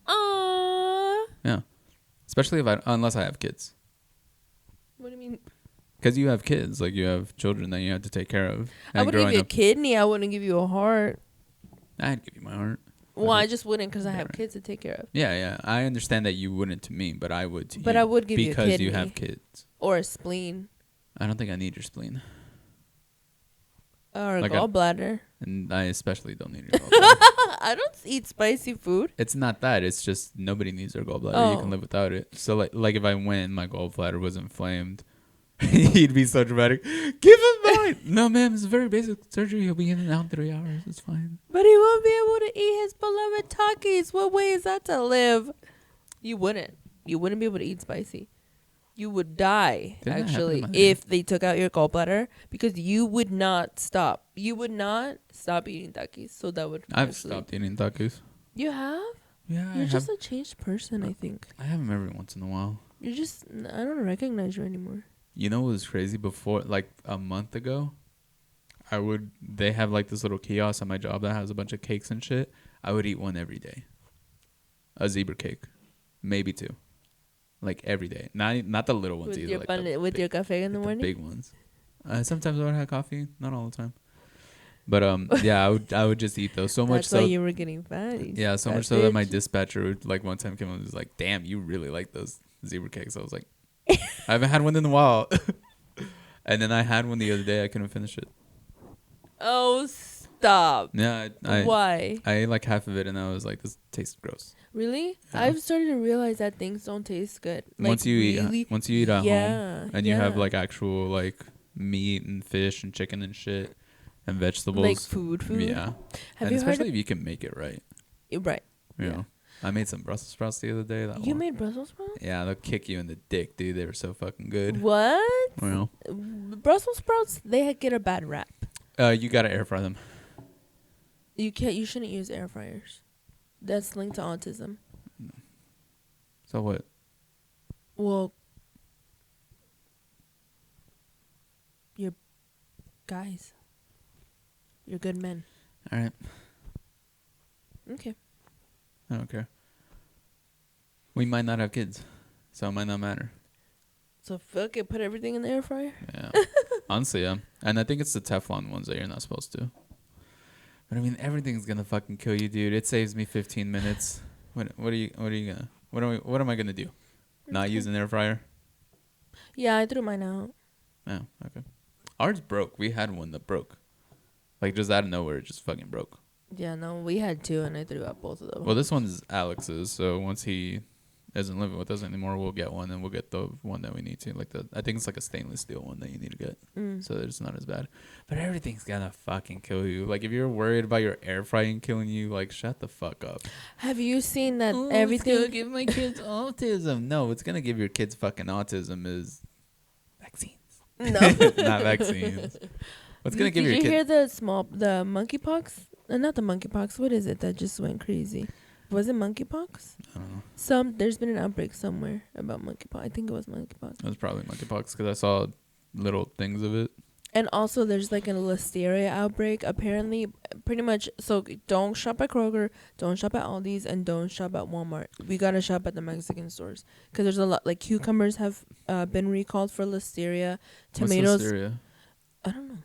Aww. Yeah, especially unless I have kids. What do you mean? Because you have kids, like you have children that you have to take care of. I would give you a kidney. I wouldn't give you a heart. I'd give you my heart. Well, I just wouldn't because I have kids to take care of. Yeah. I understand that you wouldn't to me, but I would to you. But I would give you a kidney. Because you have kids. Or a spleen. I don't think I need your spleen. Or a gallbladder. And I especially don't need your gallbladder. I don't eat spicy food. It's not that. It's just nobody needs their gallbladder. You can live without it. So like if I went and my gallbladder was inflamed, he'd be so dramatic. Give him mine. No, ma'am. It's a very basic surgery. He'll be in and out in 3 hours. It's fine. But he won't be able to eat his beloved Takis. What way is that to live? You wouldn't. You wouldn't be able to eat spicy. You would die, actually, if they took out your gallbladder because you would not stop. You would not stop eating Takis. So that would... I've stopped eating tacos. You have? Yeah, You're just a changed person, I think. I have them every once in a while. You're just... I don't recognize you anymore. You know what was crazy? Before, like a month ago, they have like this little kiosk at my job that has a bunch of cakes and shit. I would eat one every day. A zebra cake. Maybe two. Like every day. Not the little ones either. With your cafe in the morning? The big ones. Sometimes I would have coffee. Not all the time. But yeah, I would just eat those. So much so. That's why you were getting fat. Yeah, so much so that my dispatcher would, like one time came and was like, "Damn, you really like those zebra cakes." I was like, I haven't had one in a while. And then I had one the other day. I couldn't finish it. Oh, stop. Yeah. Why? I ate like half of it and I was like, this tastes gross. Really? Yeah. I've started to realize that things don't taste good. Like once you eat at home and you have like actual like meat and fish and chicken and shit and vegetables. Like food. Yeah. Have and you especially if you can make it right. Right. You know. I made some Brussels sprouts the other day. You made Brussels sprouts? Yeah, they'll kick you in the dick, dude. They were so fucking good. What? Well, Brussels sprouts, they get a bad rap. You gotta air fry them. You shouldn't use air fryers. That's linked to autism. So what? Well, you're guys. You're good men. All right. Okay. I don't care. We might not have kids, so it might not matter. So fuck it, put everything in the air fryer? Yeah. Honestly, yeah. And I think it's the Teflon ones that you're not supposed to. But I mean, everything's gonna fucking kill you, dude. It saves me 15 minutes. What am I gonna do? Not use an air fryer? Yeah, I threw mine out. Oh, okay. Ours broke. We had one that broke. Like, just out of nowhere, it just fucking broke. Yeah, no, we had two, and I threw out both of them. Well, this one's Alex's, so once he isn't living with us anymore, we'll get one, and we'll get the one that we need to. I think it's like a stainless steel one that you need to get, so that it's not as bad. But everything's gonna fucking kill you. Like, if you're worried about your air frying killing you, like, shut the fuck up. Have you seen that everything? It's gonna give my kids autism. No, what's gonna give your kids fucking autism is vaccines. No. Not vaccines. What's gonna give your kids? Did you kids? hear the monkeypox? Not the monkeypox. What is it that just went crazy? Was it monkeypox? I don't know. There's been an outbreak somewhere about monkeypox. I think it was monkeypox. It was probably monkeypox because I saw little things of it. And also, there's like a listeria outbreak. Apparently, pretty much. So don't shop at Kroger, don't shop at Aldi's, and don't shop at Walmart. We gotta shop at the Mexican stores because there's a lot. Like cucumbers have been recalled for listeria. Tomatoes. What's listeria? I don't know.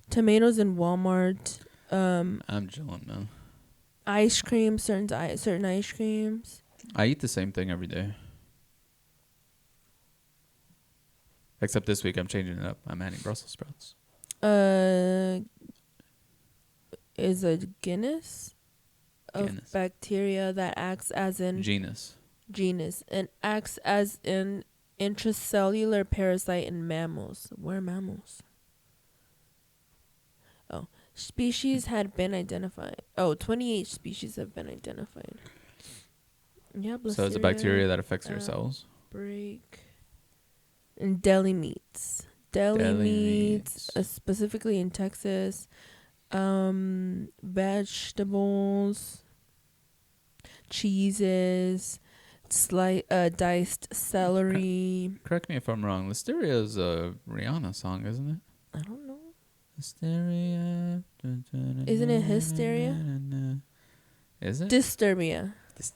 Tomatoes in Walmart. I'm chilling, man. Ice cream, certain ice creams. I eat the same thing every day. Except this week I'm changing it up. I'm adding Brussels sprouts. Is a Guinness of bacteria that acts as in genus and acts as an intracellular parasite in mammals. Where mammals? Oh, species had been identified. 28 species have been identified. Yeah, so it's a bacteria that affects your cells. Break. And deli meats. Deli meats. Specifically in Texas. Vegetables. Cheeses. Diced celery. Correct me if I'm wrong. Listeria is a Rihanna song, isn't it? I don't know. Hysteria. Isn't it hysteria? Is it? Disturbia. That's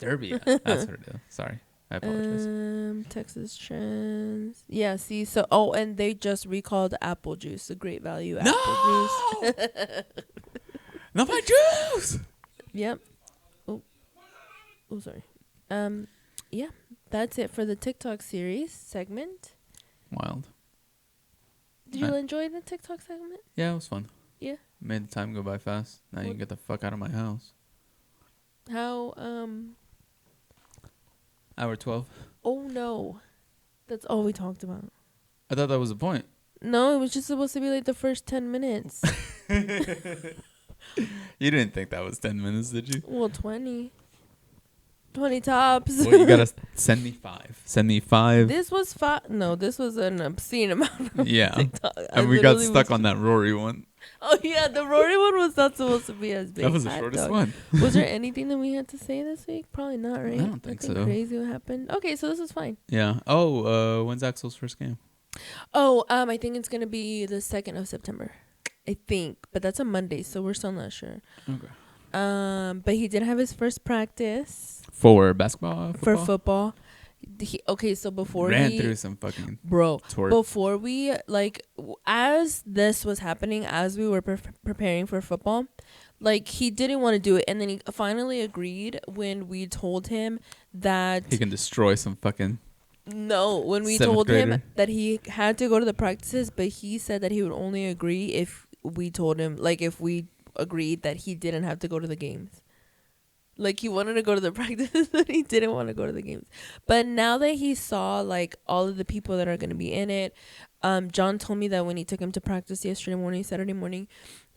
what it is. Sorry. I apologize. Texas trends. Yeah, see, and they just recalled apple juice, the Great Value apple juice. Not my juice! Yep. Oh, sorry. Yeah, that's it for the TikTok series segment. Wild. Did you enjoy the TikTok segment? Yeah, it was fun. Yeah. Made the time go by fast. Now you can get the fuck out of my house. How, Hour 12. Oh, no. That's all we talked about. I thought that was the point. No, it was just supposed to be like the first 10 minutes. You didn't think that was 10 minutes, did you? Well, 20. 20 tops. Well, you gotta send me 5. Send me 5. This was 5. No, this was an obscene amount of TikTok. And we got stuck on that Rory one. Oh, yeah. The Rory one was not supposed to be as big. That was the shortest one. Was there anything that we had to say this week? Probably not, right? I don't think so. Crazy what happened. Okay, so this is fine. Yeah. Oh, when's Axel's first game? Oh, I think it's going to be the 2nd of September. I think. But that's a Monday, so we're still not sure. Okay. But he did have his first practice. For basketball? For football. So before ran through some fucking torque. Before we as this was happening, as we were preparing for football, he didn't want to do it, and then he finally agreed when we told him that he can destroy some fucking when we told him that he had to go to the practices, but he said that he would only agree if we told him if we agreed that he didn't have to go to the games. He wanted to go to the practices, but he didn't want to go to the games. But now that he saw, all of the people that are going to be in it, John told me that when he took him to practice Saturday morning,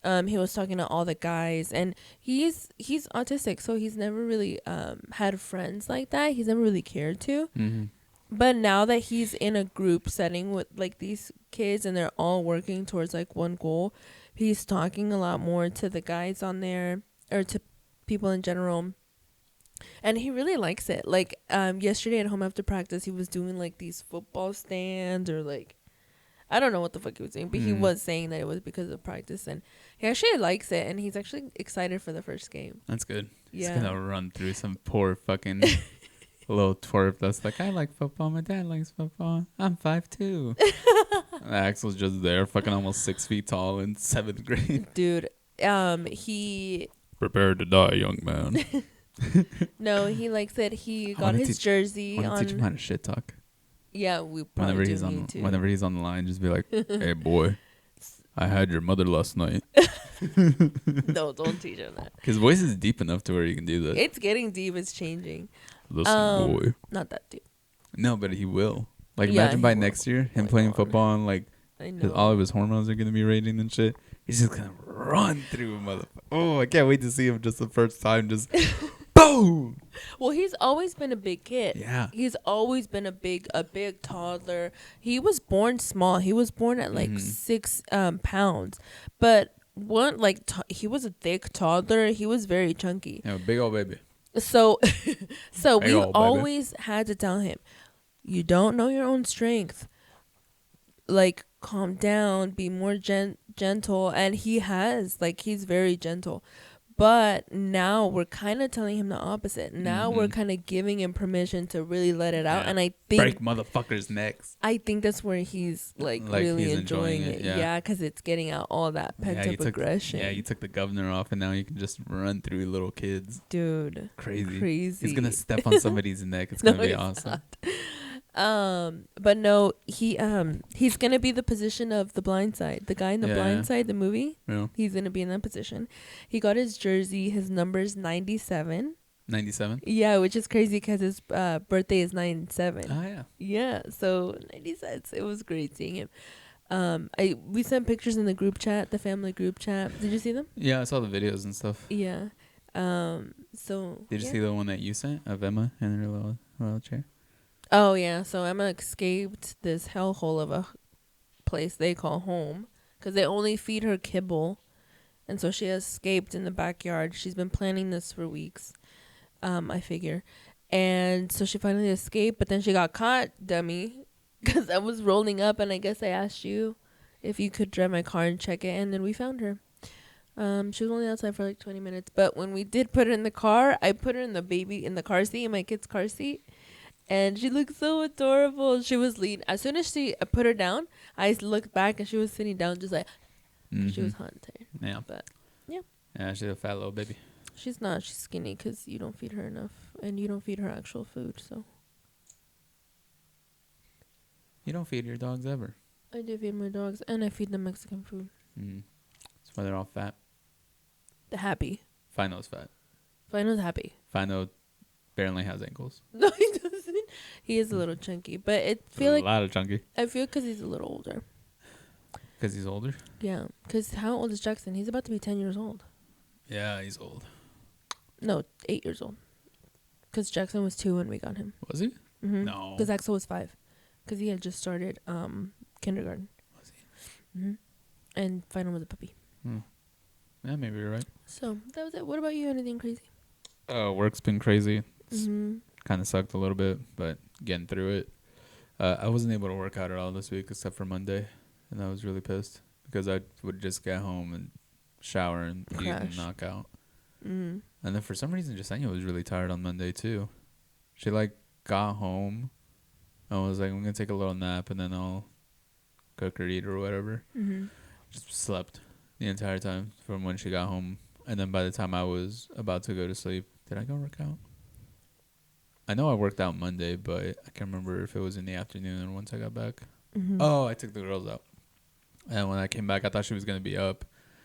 he was talking to all the guys. And he's autistic, so he's never really had friends like that. He's never really cared to. Mm-hmm. But now that he's in a group setting with, these kids, and they're all working towards, one goal, he's talking a lot more to the guys on there, or to people in general, and he really likes it. Yesterday at home after practice, he was doing these football stands, or I don't know what the fuck he was doing, but he was saying that it was because of practice, and he actually likes it, and he's actually excited for the first game. That's good. Yeah. He's gonna run through some poor fucking little twerp that's like, I like football. My dad likes football. I'm 5'2". Axel's just there, fucking almost 6 feet tall in 7th grade. Dude, he Prepare to die, young man. no, he likes it. He got his jersey I on. want to teach him how to shit talk. Yeah, we probably Whenever he's on the line, just be like, "Hey, boy, I had your mother last night." No, don't teach him that. His voice is deep enough to where you can do that. It's getting deep. It's changing. Listen, boy. Not that deep. No, but he will. Like, Yeah, imagine by he next will. year, him Oh my playing God. football and, like, I know. all of his hormones are going to be raging and shit. He's just going to run through, motherfucker. Oh, I can't wait to see him just the first time. Just boom. Well, he's always been a big kid. Yeah. He's always been a big toddler. He was born small. He was born at like 6 pounds. But he was a thick toddler. He was very chunky. Yeah, big old baby. So we old baby. always had to tell him, you don't know your own strength. Like, calm down, be more gentle. And he's very gentle. But now we're kind of telling him the opposite. Now we're kind of giving him permission to really let it out. Yeah. And I think Break motherfuckers' necks. I think that's where he's like really he's enjoying it. Yeah, because it's getting out all that pent up aggression. Yeah, you took the governor off, and now you can just run through little kids. Dude, Crazy. He's gonna step on somebody's neck. It's gonna be awesome. But no, he's gonna be the position of the Blind Side, the guy in the Blind Side, the movie. Yeah. He's gonna be in that position. He got his jersey. His number's 97. 97. Yeah, which is crazy because his birthday is 9/7. Oh yeah. Yeah, so 97. It was great seeing him. We sent pictures in the group chat, the family group chat. Did you see them? Yeah, I saw the videos and stuff. Yeah. So. Did you see the one that you sent of Emma in her little wheelchair? Oh yeah. So Emma escaped this hellhole of a place they call home because they only feed her kibble, and so she escaped in the backyard. She's been planning this for weeks. I figure. And so she finally escaped, but then she got caught, dummy, because I was rolling up, and I guess I asked you if you could drive my car and check it, and then we found her. She was only outside for like 20 minutes, but when we did put her in the car, I put her in the car seat, in my kid's car seat, and she looked so adorable. She was leaning. As soon as I put her down, I looked back, and she was sitting down just like, she was hot and tired. Yeah. But, yeah. Yeah, she's a fat little baby. She's not. She's skinny because you don't feed her enough, and you don't feed her actual food. So You don't feed your dogs ever. I do feed my dogs, and I feed them Mexican food. That's why they're all fat. The happy. Fino's fat. Fino's happy. Fino barely has ankles. No, he doesn't. He is a little chunky, but I feel a like lot of chunky. I feel because he's a little older. Because he's older? Yeah. Because how old is Jackson? He's about to be 10 years old. Yeah, he's old. No, 8 years old. Because Jackson was 2 when we got him. Was he? Mm-hmm. No. Because Axel was 5. Because he had just started kindergarten. Was he? Mm-hmm. And Final was a puppy. Yeah, maybe you're right. So that was it. What about you? Anything crazy? Work's been crazy. Mm-hmm. Kind of sucked a little bit, but getting through it. I wasn't able to work out at all this week except for Monday, and I was really pissed because I would just get home and shower and eat and knock out. Mm-hmm. And then for some reason, Jasenia was really tired on Monday too. She got home and was like, "I'm gonna take a little nap and then I'll cook or eat or whatever." Mm-hmm. Just slept the entire time from when she got home, and then by the time I was about to go to sleep, did I go work out? I know I worked out Monday, but I can't remember if it was in the afternoon or once I got back. Mm-hmm. Oh, I took the girls out, and when I came back, I thought she was gonna be up.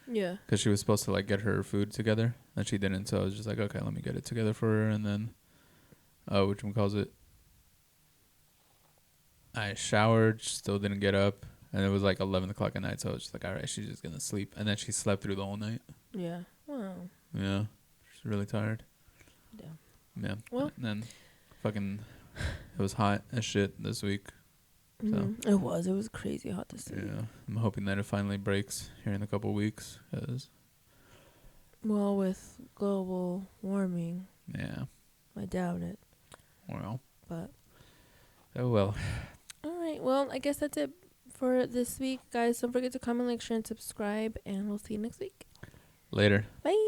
Yeah. Because she was supposed to get her food together, and she didn't. So I was just like, okay, let me get it together for her. And then, whichcomecallit, I showered, still didn't get up, and it was 11 o'clock at night. So I was just like, all right, she's just gonna sleep. And then she slept through the whole night. Yeah. Wow. Yeah, she's really tired. Yeah. Yeah. Well, and then, it was hot as shit this week. Mm-hmm. It was crazy hot to see. Yeah, I'm hoping that it finally breaks here in a couple weeks. Well, with global warming, Yeah. I doubt it. Well. But. Oh well. All right. Well, I guess that's it for this week, guys. Don't forget to comment, like, share, and subscribe, and we'll see you next week. Later. Bye.